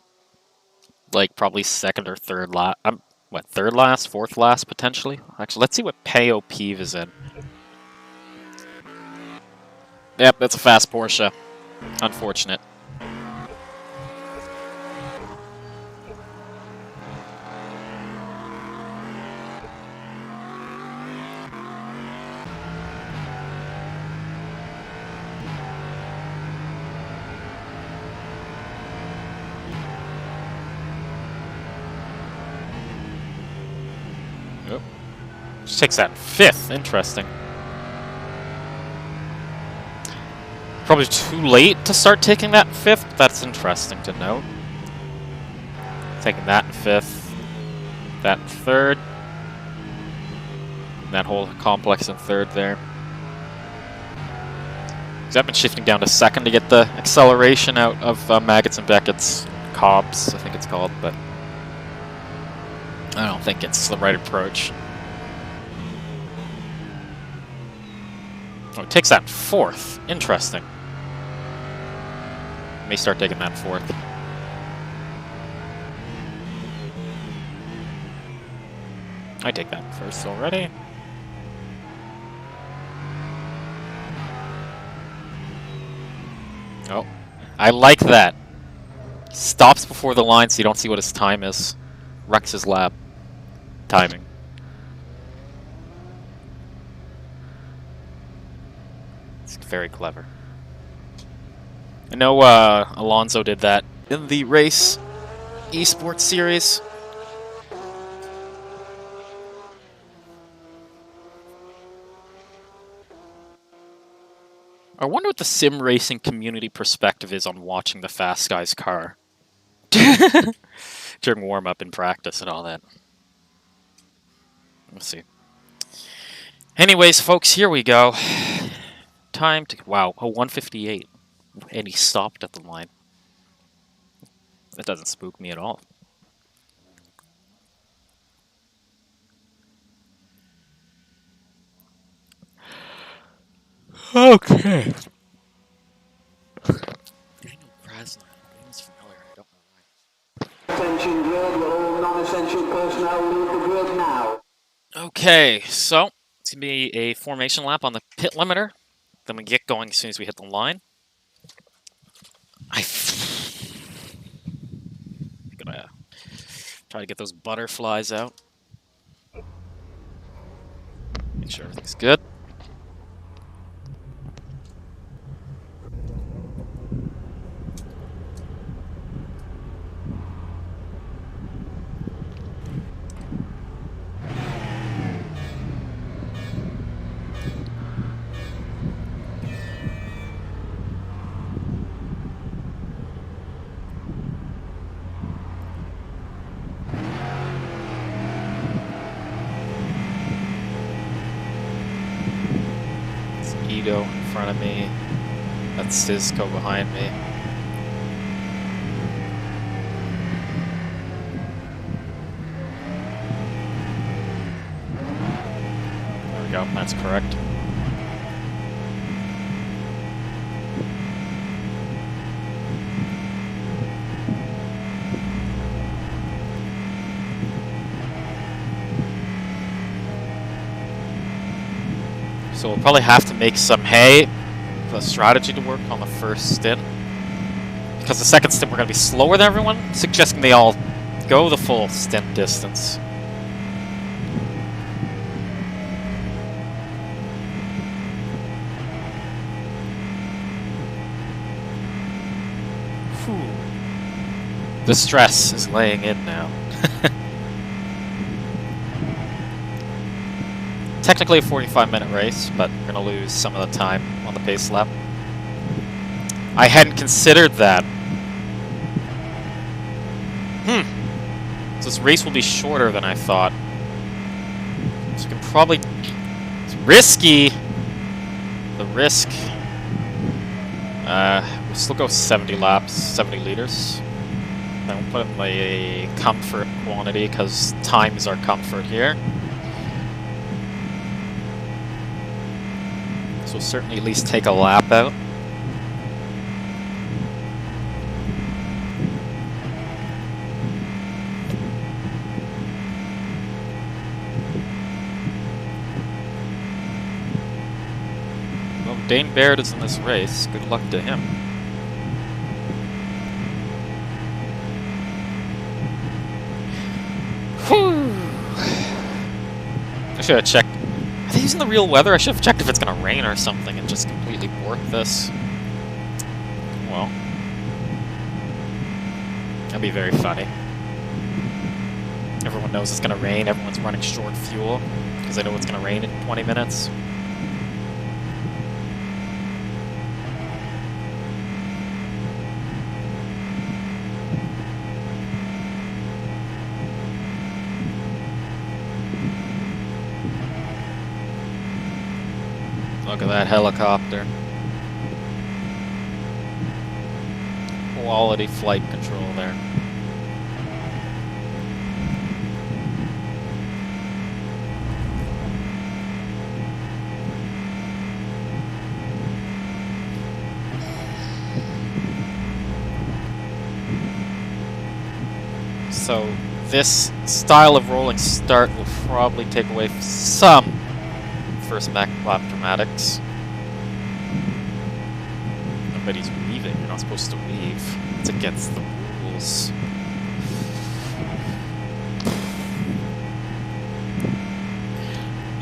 like probably second or third last. I'm what, third last, fourth last potentially? Actually, let's see what Peo Peeve is in. Yep, that's a fast Porsche. Unfortunate. Which takes that 5th. Interesting. Probably too late to start taking that in 5th, but that's interesting to note. Taking that in 5th, that in 3rd, and that whole complex in 3rd there. Because I've been shifting down to 2nd to get the acceleration out of Maggots and Beckett's Cobbs, I think it's called, but I don't think it's the right approach. Oh, it takes that in 4th. Interesting. May start taking that in 4th. I take that in 1st already. Oh, I like that. Stops before the line so you don't see what his time is. Wrecks his lap. Timing. It's very clever. I know Alonso did that in the race esports series. I wonder what the sim racing community perspective is on watching the fast guy's car during warm-up and practice and all that. We'll see. Anyways, folks, here we go. Time to... Wow, a 158. And he stopped at the line. That doesn't spook me at all. Okay. Daniel Krasner. Name's familiar. I don't know why. Attention grid, will all non-essential personnel leave the grid now. Okay, so it's gonna be a formation lap on the pit limiter. Then we get going as soon as we hit the line. I'm gonna try to get those butterflies out. Make sure everything's good. Ego in front of me. That's Cisco behind me. There we go, that's correct. So we'll probably have to make some hay for the strategy to work on the first stint. Because the second stint we're going to be slower than everyone, suggesting they all go the full stint distance. Whew. The stress is laying in now. Technically a 45-minute race, but we're going to lose some of the time on the pace lap. I hadn't considered that. So this race will be shorter than I thought. So we can probably... It's risky. The risk. We'll still go 70 laps, 70 liters. Then we'll put in the comfort quantity, because time is our comfort here. So we'll certainly at least take a lap out. Well, Dane Baird is in this race. Good luck to him. Whew. I should have checked. Are they using the real weather? I should have checked if it's gonna rain or something and just completely borked this. Well, that'd be very funny. Everyone knows it's gonna rain, everyone's running short fuel. because I know it's going to rain in 20 minutes. Look at that helicopter. Quality flight control there. So this style of rolling start will probably take away some first back flap dramatics. But he's weaving. You're not supposed to weave. It's against the rules.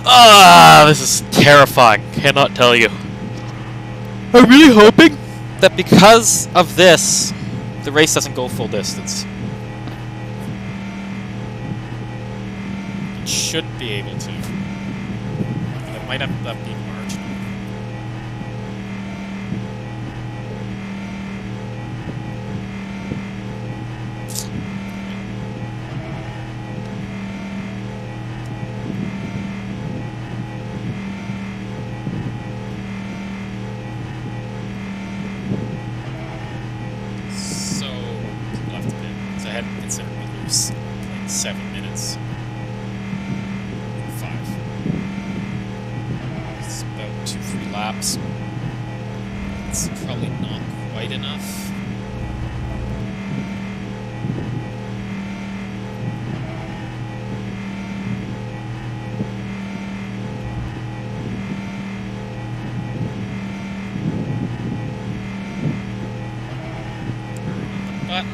Ah, this is terrifying. Cannot tell you. I'm really hoping that because of this, the race doesn't go full distance. It should be able to. But it might have to be marginal. So, left a bit. So I hadn't considered we lose like 7 minutes. 5. It's about 2-3 laps. It's probably not quite enough. Button.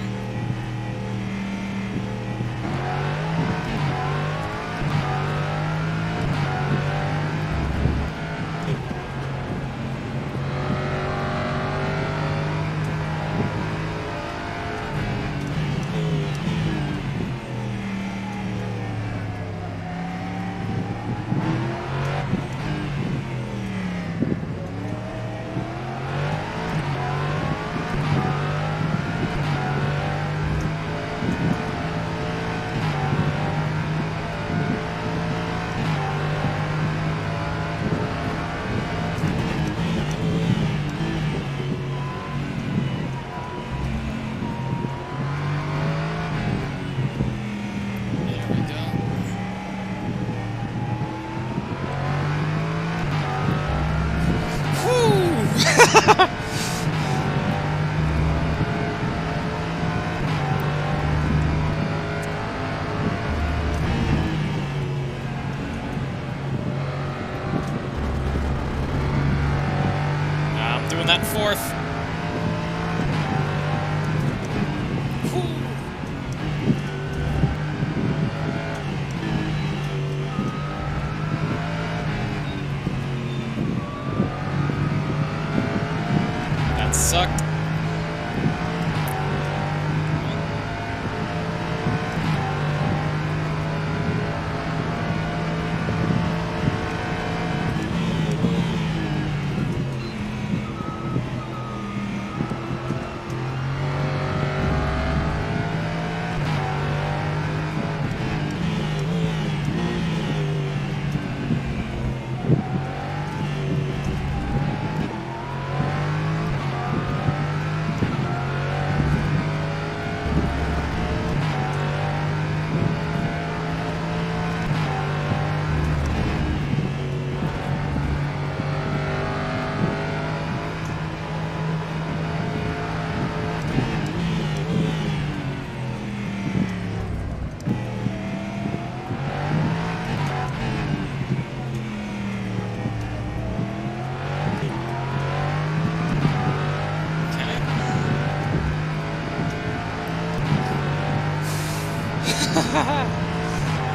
There we go. Whew! I'm doing that 4th. That sucked.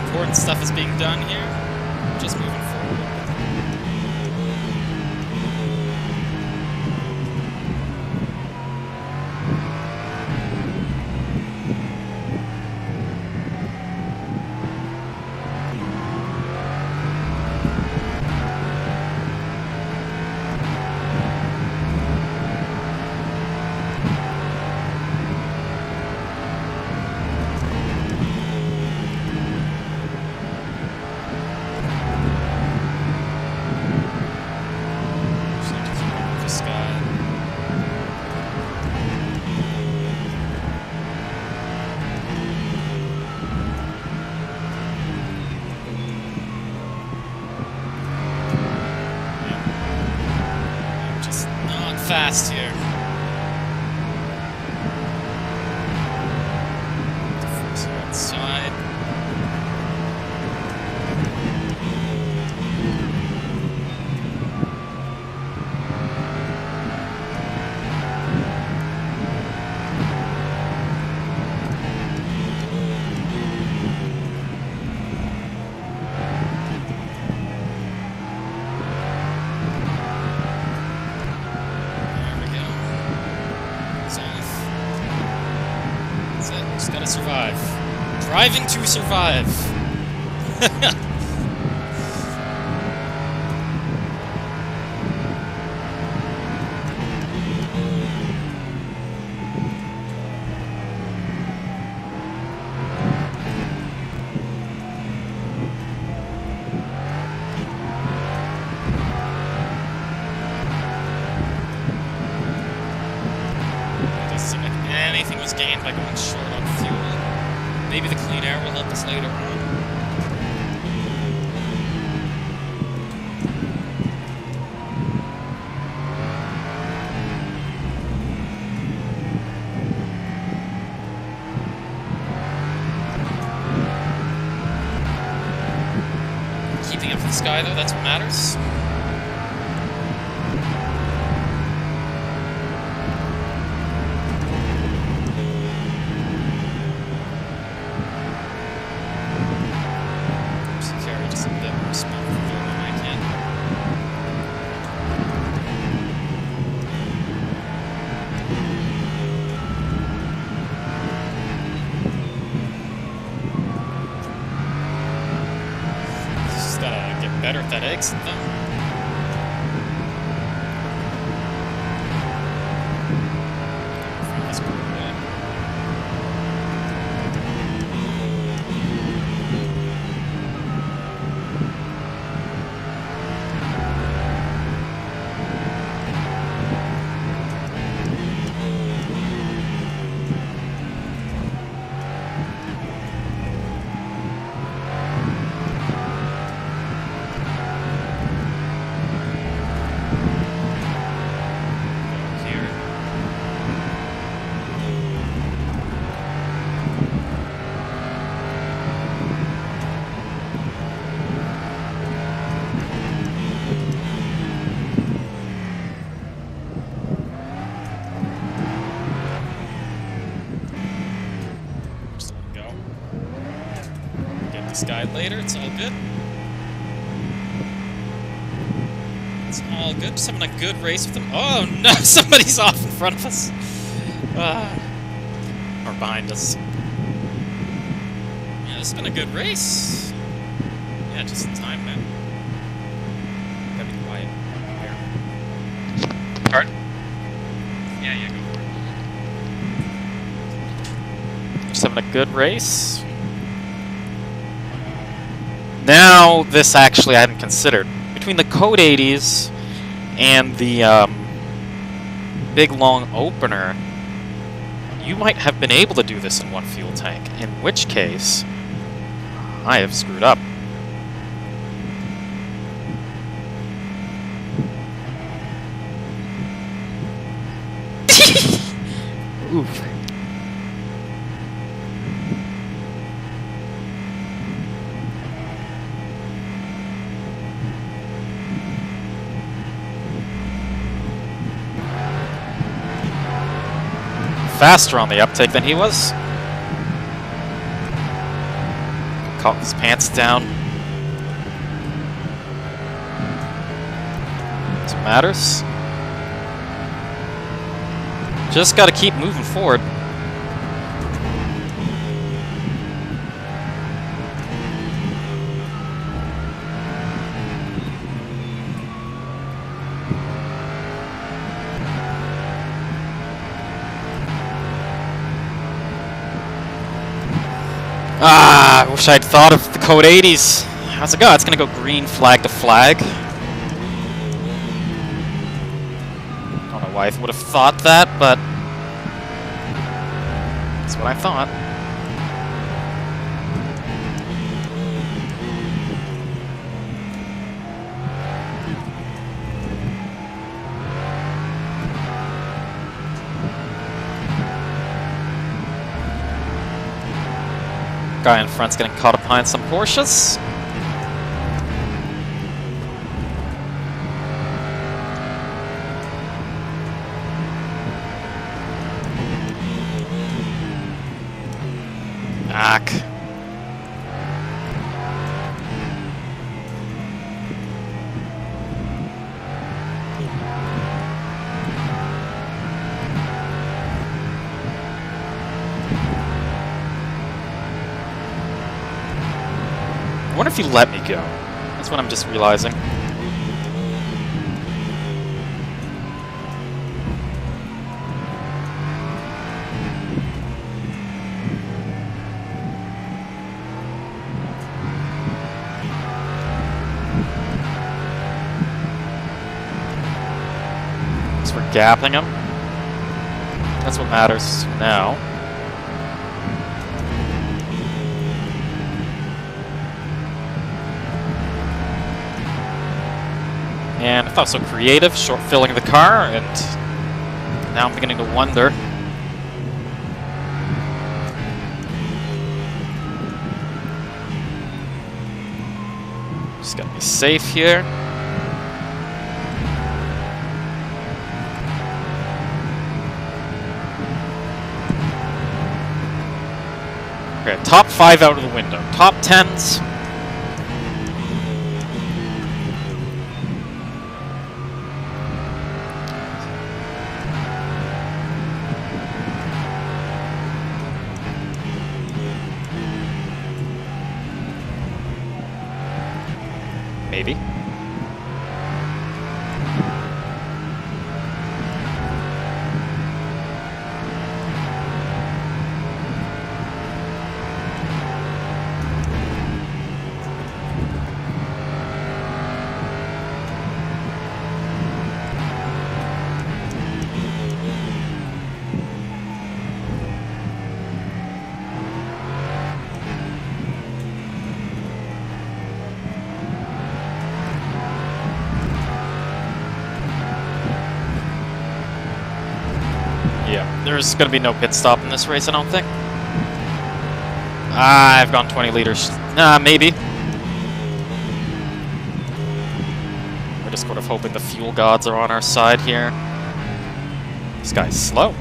Important stuff is being done here. Just moving forward. Side. There we go. It's off. That's it. Just gotta survive. Driving to survive. It doesn't seem like anything was gained by going short on fuel. Maybe the clean air will help us later on. Keeping up with the sky, though, that's what matters. Just carry just a bit more speed through when I can. Just gotta get better at that exit, though. That's pretty good. Here. Just let it go. Get this guy later, it's all good. It's all good. Just having a good race with him. Oh no, somebody's off in front of us. Or behind us. Yeah, this has been a good race. Yeah, just in time, man. Gotta be quiet here. Pardon? Yeah, go for it. Just having a good race. Now, this actually I hadn't considered. Between the Code 80s and the big long opener, you might have been able to do this in one fuel tank, in which case I have screwed up. Oof. Faster on the uptake than he was. Caught his pants down. That's what matters. Just gotta keep moving forward. Ah, I wish I'd thought of the Code 80s. How's it go? It's gonna go green flag to flag. Don't know why I would have thought that, but that's what I thought. guy in front's getting caught up behind some Porsches. Ack. I wonder if he let me go. That's what I'm just realizing. So we're gapping him. That's what matters now. And I thought so creative, short filling the car, and now I'm beginning to wonder. Just gotta be safe here. Okay, top 5 out of the window. Top 10s. Maybe. Yeah, there's gonna be no pit stop in this race, I don't think. I've gone 20 liters. Maybe. We're just sort of hoping the fuel gods are on our side here. This guy's slow.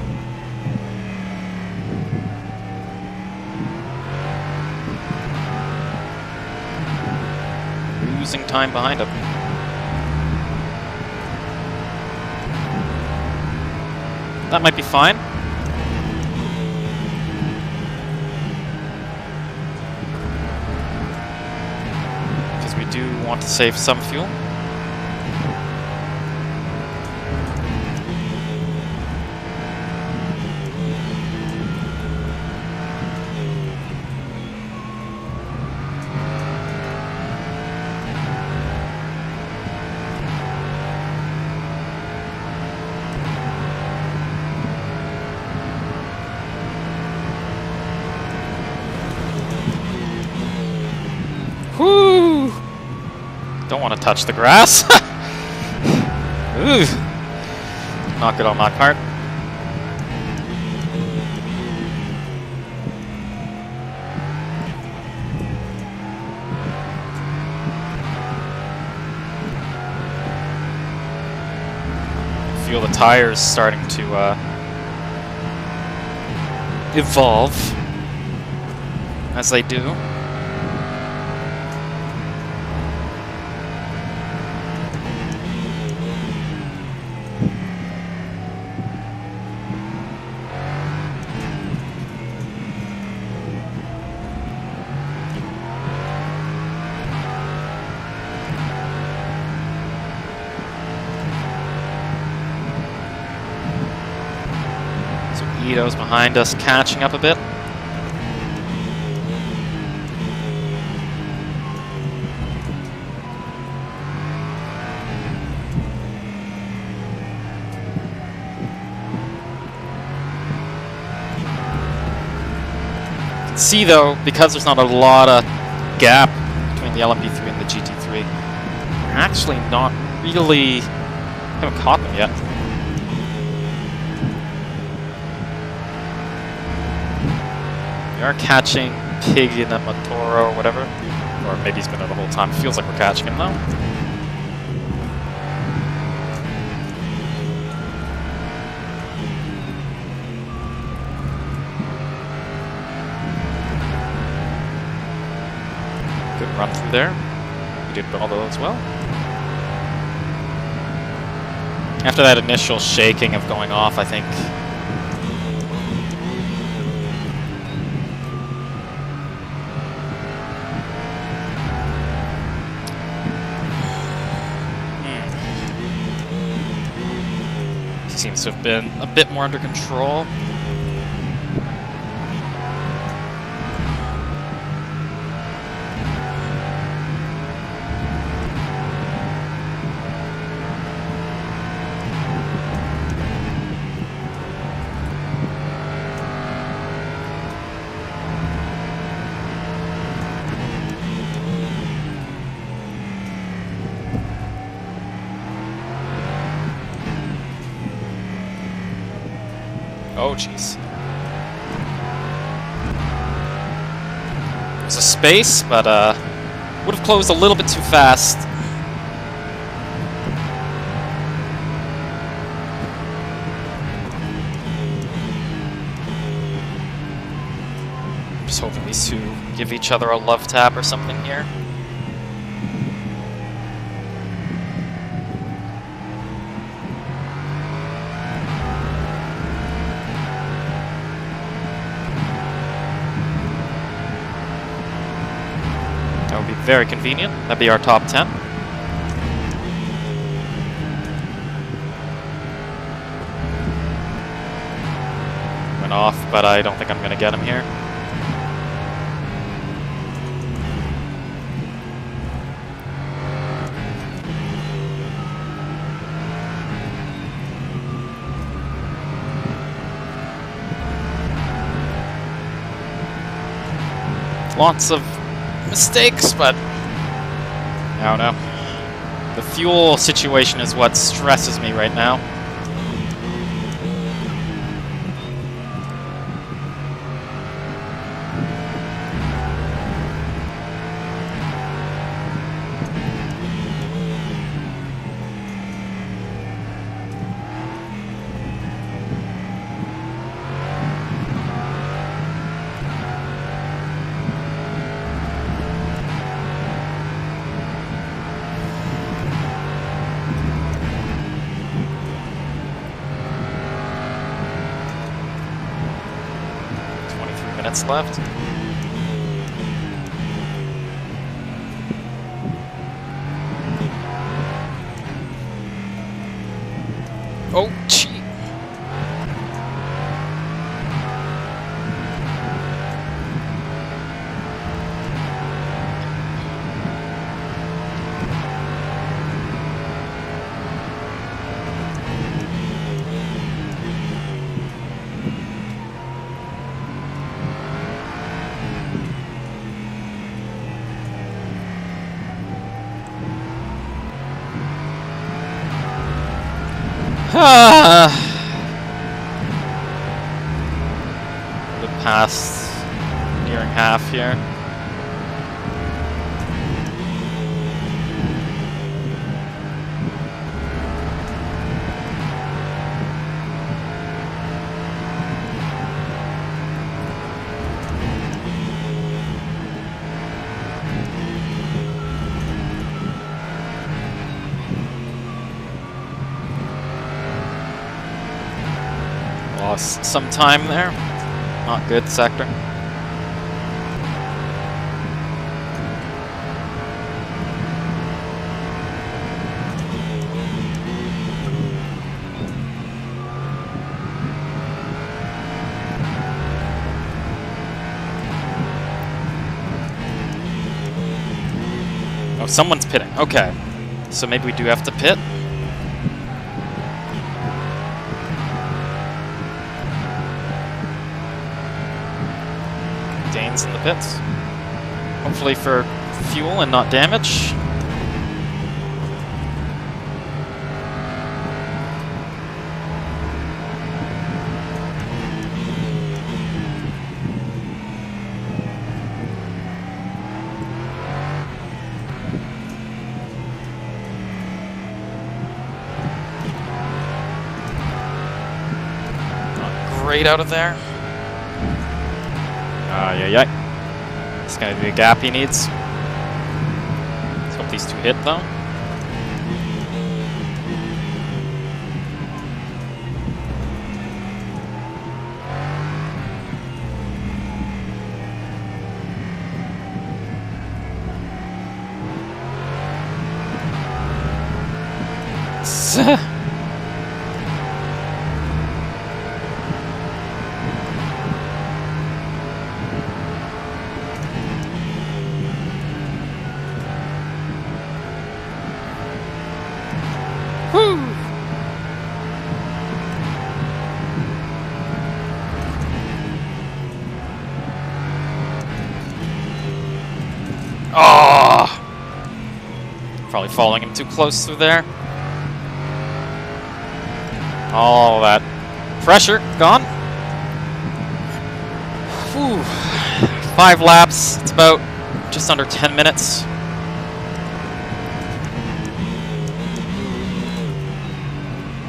Losing time behind him. That might be fine. Because we do want to save some fuel. Whoo! Don't want to touch the grass. Ooh. Not good on my part. Feel the tires starting to evolve as they do. Ito's behind us, catching up a bit. You can see though, because there's not a lot of gap between the LMP3 and the GT3, we're actually not really, haven't caught them yet. We are catching pig in that Motora or whatever. Or maybe he's been there the whole time. Feels like we're catching him though. Good run through there. We did all those well. After that initial shaking of going off, I think. He seems to have been a bit more under control. Oh, jeez. There's a space, but would have closed a little bit too fast. Just hoping these two give each other a love tap or something here. That would be very convenient. That'd be our top 10. Went off, but I don't think I'm going to get him here. Lots of mistakes, but I don't know. The fuel situation is what stresses me right now. Left. Oh, gee. The past nearing half here. Lost some time there. Not good sector. Oh, someone's pitting. Okay. So maybe we do have to pit. Dane's in the pits. Hopefully for fuel and not damage. straight out of there. Yeah. It's gonna be a gap he needs. Let's hope these two hit though. Woo! Oh! Probably following him too close through there. All that pressure gone. Whew. 5 laps. It's about just under 10 minutes.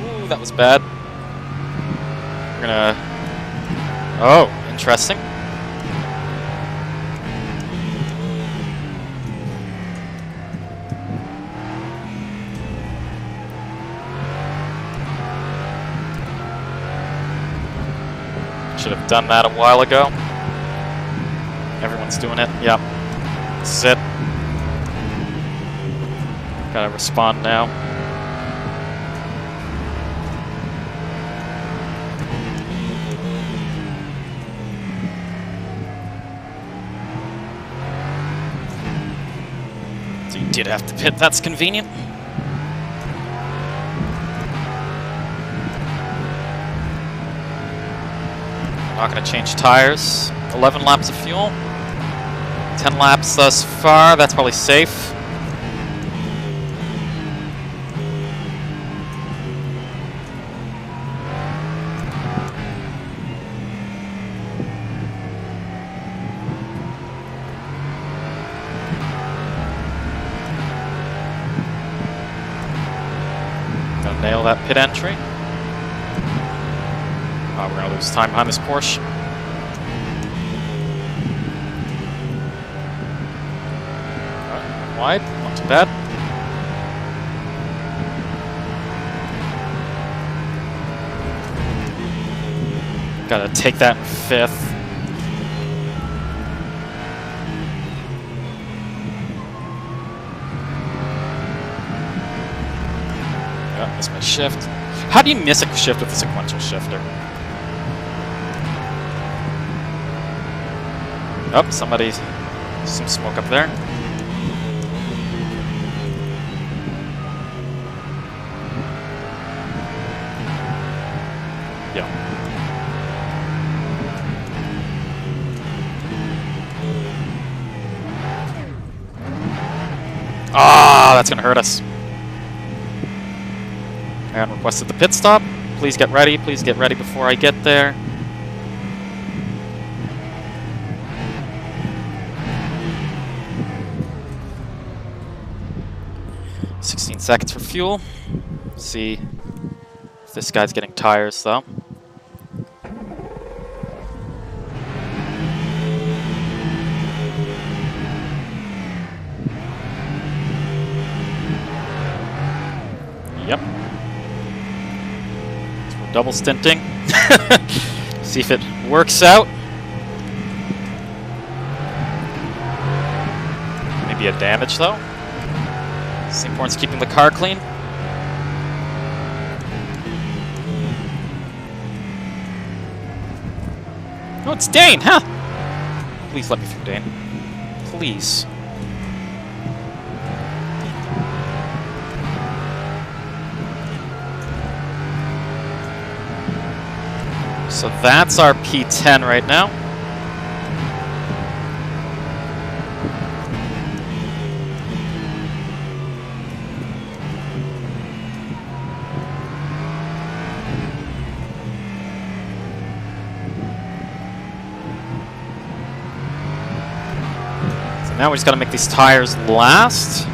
Ooh, that was bad. We're gonna... Oh, interesting. Should have done that a while ago. Everyone's doing it. Yep. This is it. Gotta respond now. So you did have to pit. That's convenient. Not going to change tires. 11 laps of fuel. 10 laps thus far. That's probably safe. Gonna nail that pit entry. We're going to lose time behind this Porsche. Wide, not too bad. Gotta take that in 5th. Yeah, missed my shift. How do you miss a shift with a sequential shifter? Oh, somebody... some smoke up there. Yeah. Ah, that's gonna hurt us. And requested the pit stop. Please get ready before I get there. Seconds for fuel. See if this guy's getting tires though. Yep. So we're double stinting. See if it works out. Maybe a damage though. It's important to keeping the car clean. Oh, it's Dane, huh? Please let me through, Dane. Please. So that's our P10 right now. Now we just got to make these tires last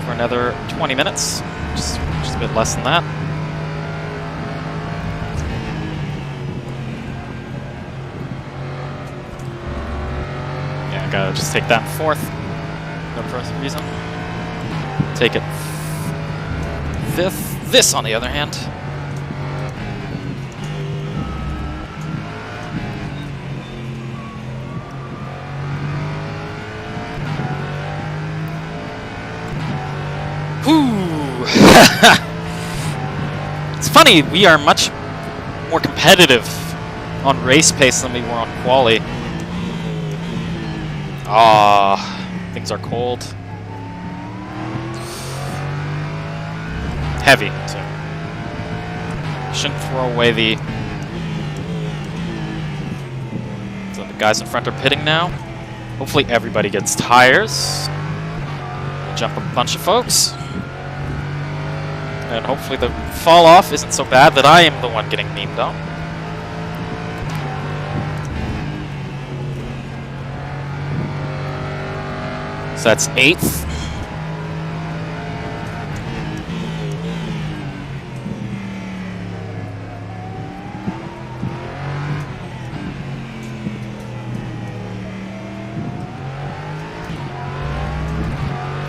for another 20 minutes, just a bit less than that. gotta just take that in fourth. No further reason. Take it fifth. This, on the other hand. Whew. It's funny, we are much more competitive on race pace than we were on quali. Things are cold. Heavy, so shouldn't throw away the... So the guys in front are pitting now. Hopefully everybody gets tires. We'll jump a bunch of folks. And hopefully the fall off isn't so bad that I am the one getting memed on. So that's 8th.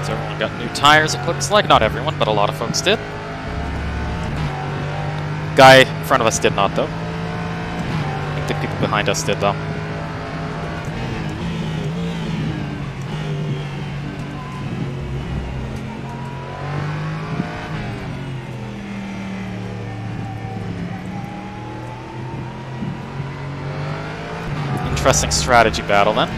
So everyone got new tires, it looks like. Not everyone, but a lot of folks did. Guy in front of us did not, though. I think the people behind us did, though. Interesting strategy battle, then.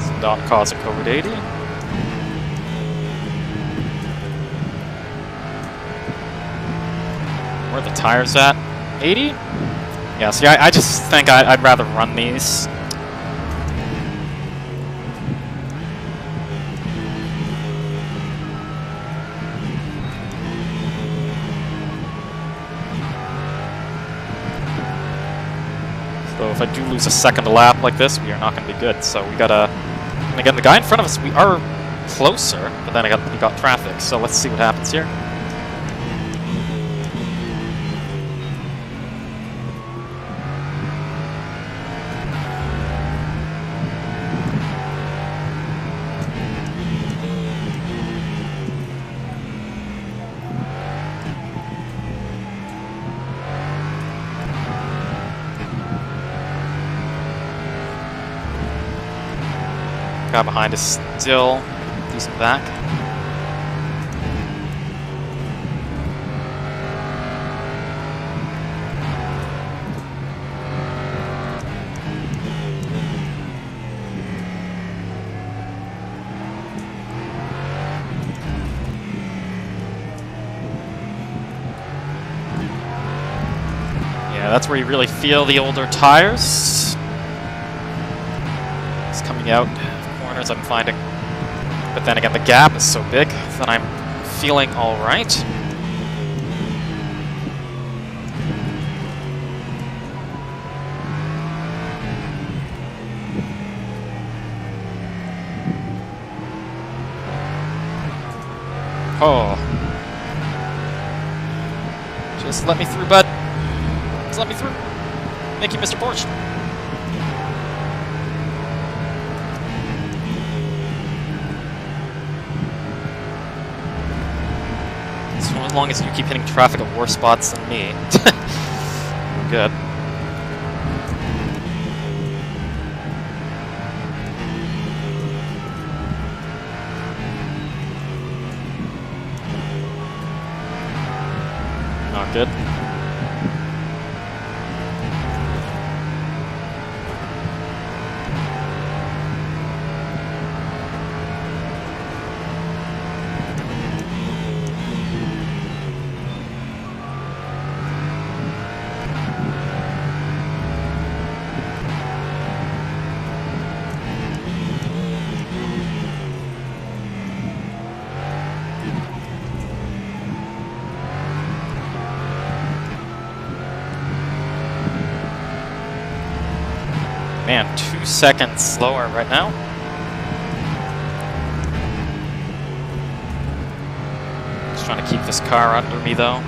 So not cause a code 80. Where are the tires at? 80? Yeah, see, I just think I'd rather run these. So if I do lose a second lap like this, we are not going to be good. So we gotta... And again, the guy in front of us, we are closer, but then we got traffic. So let's see what happens here. Guy behind is still decent back. Yeah, that's where you really feel the older tires. It's coming out. I'm finding. But then again, the gap is so big that I'm feeling all right. Oh. Just let me through, bud. Just let me through. Thank you, Mr. Porsche. As long as you keep hitting traffic at worse spots than me. We're good. Not good. Man, 2 seconds slower right now. Just trying to keep this car under me, though.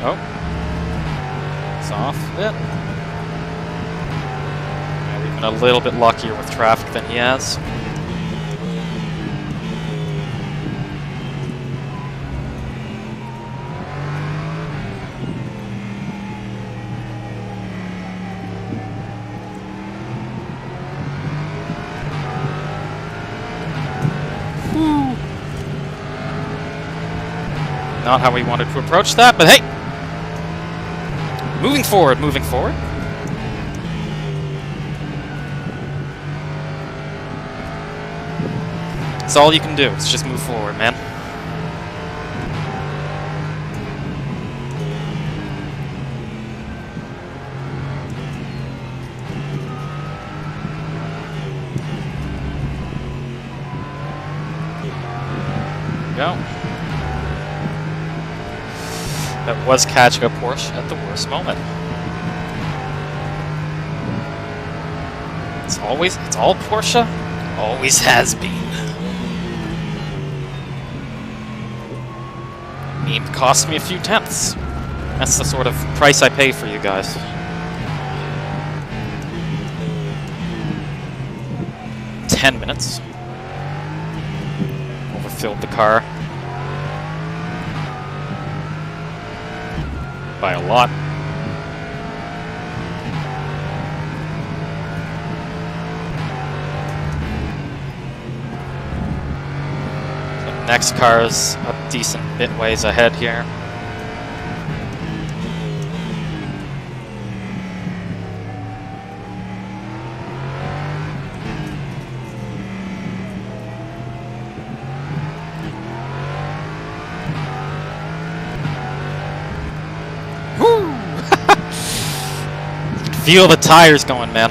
Oh. It's off a bit. Yeah, we've been a little bit luckier with traffic than he has. Not how we wanted to approach that, but hey! Moving forward, moving forward. That's all you can do, is just move forward, man. There we go. That was catching a Porsche at the worst moment. It's all Porsche? Always has been. It cost me a few tenths. That's the sort of price I pay for you guys. "10 minutes. Overfilled the car. By a lot. The next car is a decent bit ways ahead here. Feel the tires going, man.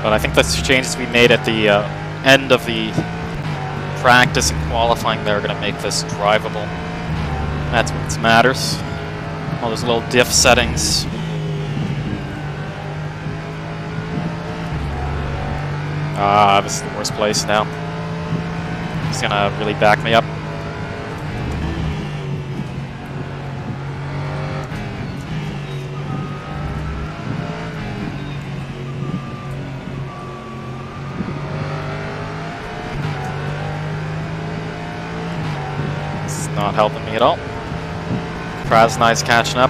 But I think the changes we made at the end of the practice and qualifying there are going to make this drivable. That's what matters. All those little diff settings. This is the worst place now. It's gonna really back me up. It's not helping me at all. Krasnai's catching up.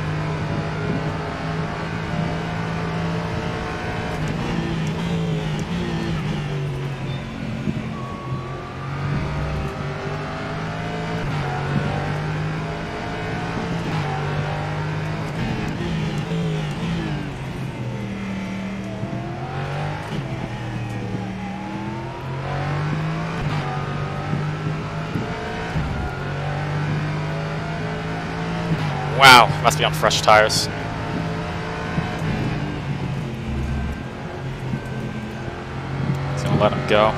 Wow, must be on fresh tires. He's gonna let him go.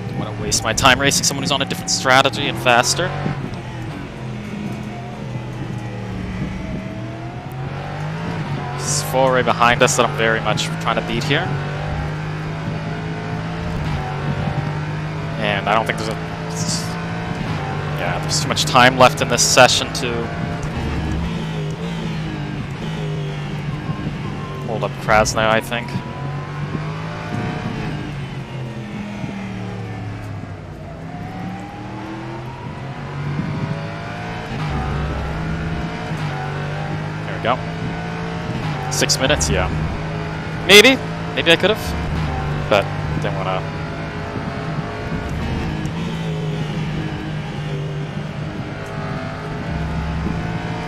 Don't want to waste my time racing someone who's on a different strategy and faster. This is four right behind us that I'm very much trying to beat here. And I don't think there's there's too much time left in this session to hold up Krasnai, I think. There we go. 6 minutes, yeah. Maybe I could have, but didn't want to.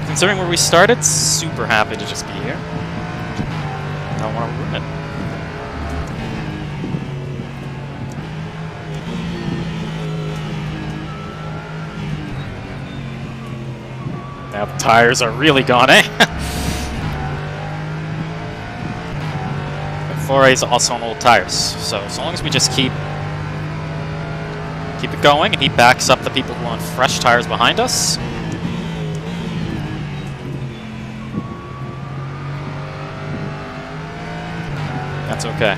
Considering where we started, super happy to just be here. Don't want to ruin it. Now the tires are really gone, eh? 4A is also on old tires, so as long as we just keep it going, and he backs up the people who want fresh tires behind us. That's okay.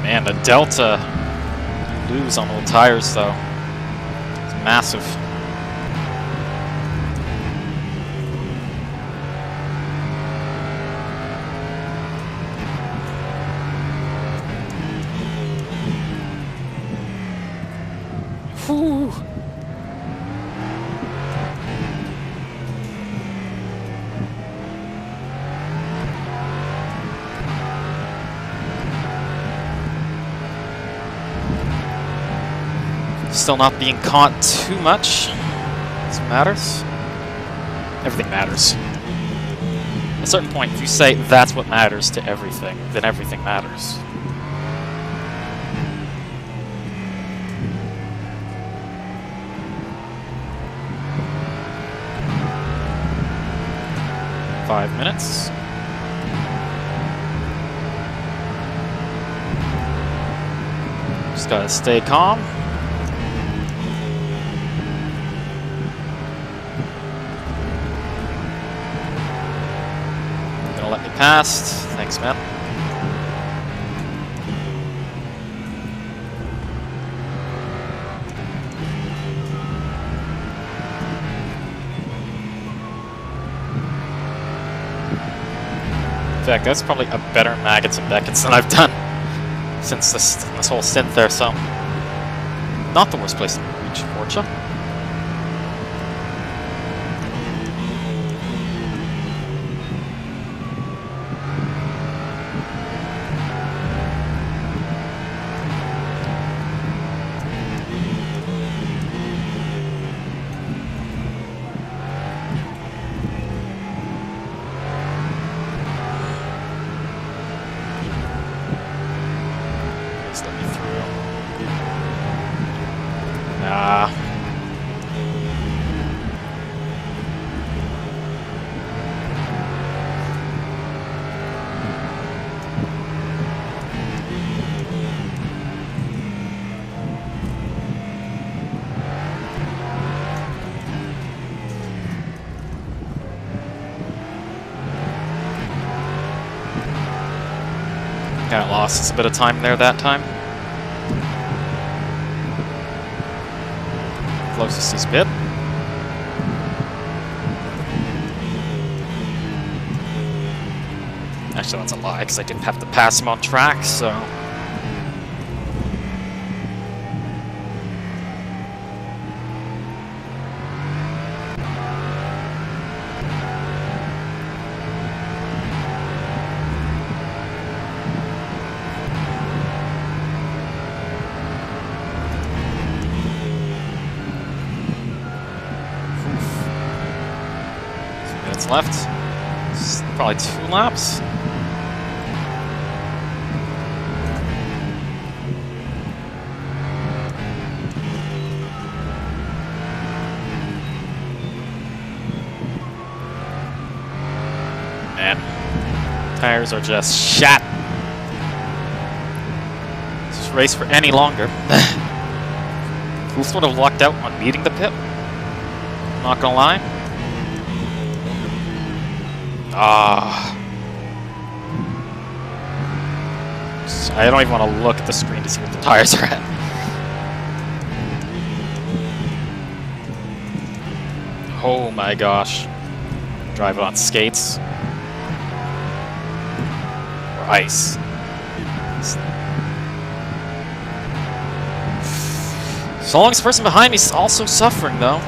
Man, the delta you lose on old tires, though, it's massive. Whew. Still not being caught too much. This matters. Everything matters. At a certain point, if you say that's what matters to everything, then everything matters. Five minutes. Just gotta stay calm. Gonna let me pass. Thanks, man. In fact, that's probably a better Maggots and Beckets than I've done since this whole stint there, so not the worst place to reach Forza. Let me through. Nah. Kind of lost us a bit of time there that time. Closest he's been. Actually, that's a lie, because I didn't have to pass him on track, so... left. It's probably 2 laps. Man, tires are just shot. This race for any longer. Who sort of lucked out on beating the pit? Not gonna lie. I don't even want to look at the screen to see what the tires are at. Oh my gosh. Drive on skates. Or ice. So long as the person behind me is also suffering, though.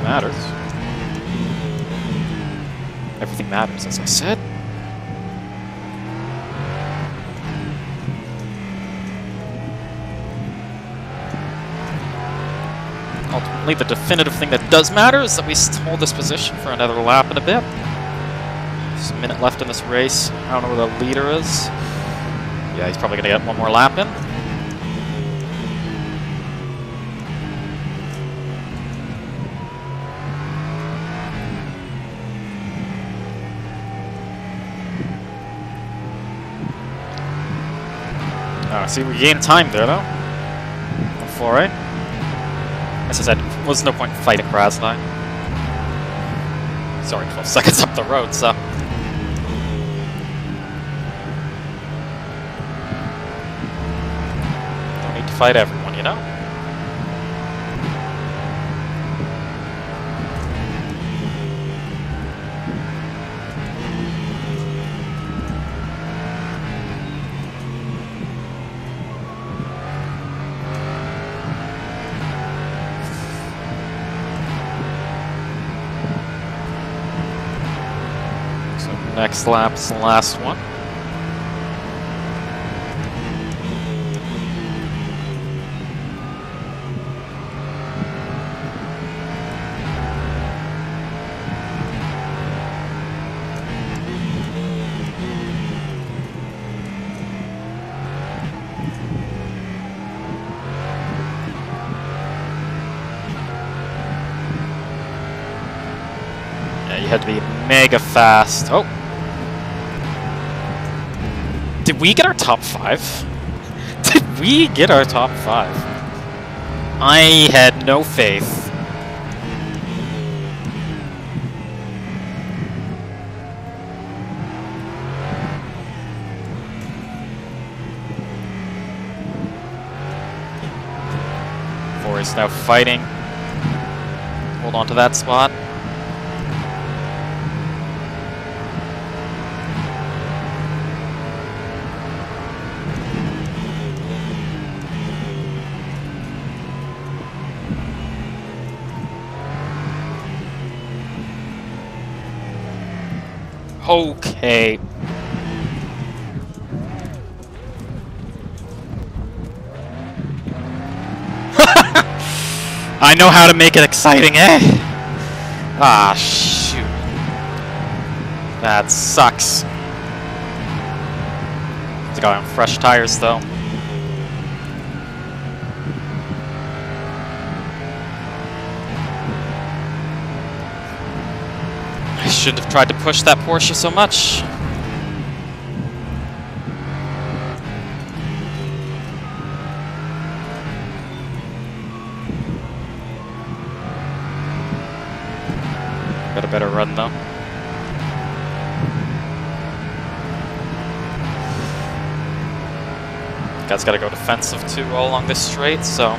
Matters. Everything matters, as I said. Ultimately, ultimately, the definitive thing that does matter is that we hold this position for another lap and a bit. There's a minute left in this race. I don't know where the leader is. Yeah, he's probably going to get one more lap in. Oh, see, we gained time there, though. Before, right? As I said, there was no point in fighting Krasnai. Sorry, 12 seconds up the road, so... Don't need to fight everyone, you know? Next lap's the last one. Yeah, you had to be mega fast. Oh! Did we get our top 5? Did we get our top 5? I had no faith. Forrest now fighting. Hold on to that spot. Okay. I know how to make it exciting, eh? Ah, shoot. That sucks. It's got on fresh tires, though. I shouldn't have tried to push that Porsche so much. Got a better run though. Guys gotta go defensive too all along this straight, so.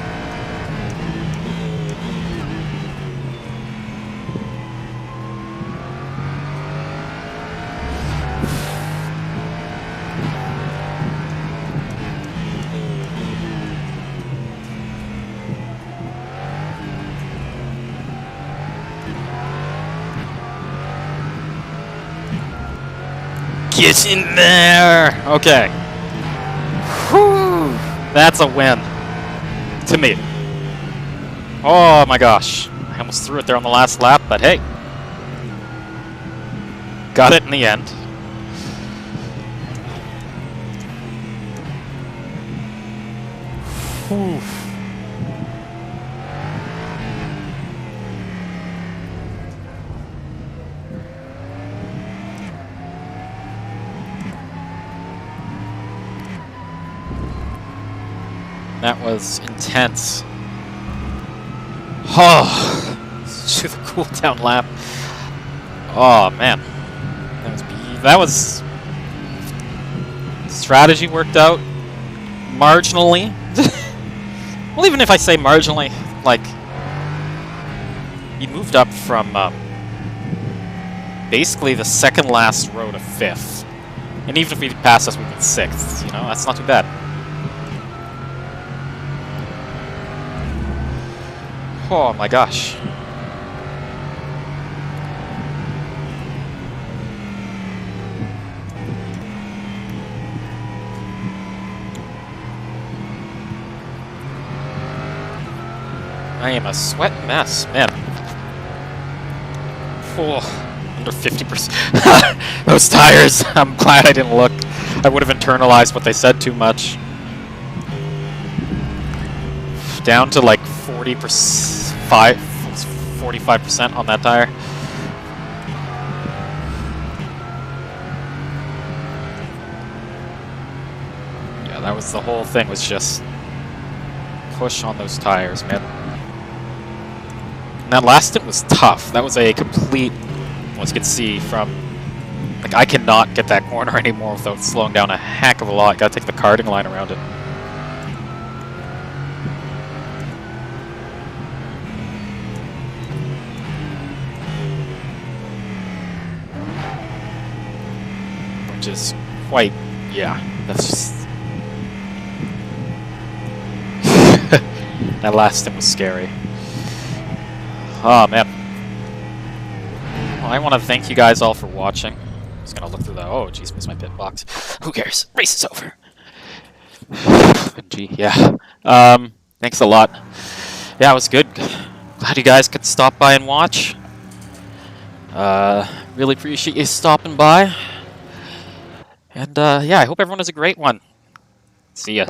Get in there! Okay. Whew. That's a win. To me. Oh my gosh. I almost threw it there on the last lap, but hey. Got it in the end. Whew. That was intense. Oh, to the cool down lap. Oh man, that was strategy worked out marginally. Well, even if I say marginally, like he moved up from basically the second last row to 5th, and even if he passed us, we'd been 6th. You know, that's not too bad. Oh my gosh. I am a sweat mess, man. Oh, under 50%. Those tires. I'm glad I didn't look. I would have internalized what they said too much. Down to like 45% on that tire. Yeah, that was the whole thing, was just push on those tires, man. And that last stint was tough. That was a complete, as you can see from, like, I cannot get that corner anymore without slowing down a heck of a lot. Gotta take the karting line around it. Which is quite, yeah, that's just... that last stint was scary. Oh, man. Well, I want to thank you guys all for watching. I'm just going to look through that. Oh, jeez, missed my pit box. Who cares? Race is over. Gee, yeah. Thanks a lot. Yeah, it was good. Glad you guys could stop by and watch. Really appreciate you stopping by. And, yeah, I hope everyone has a great one. See ya.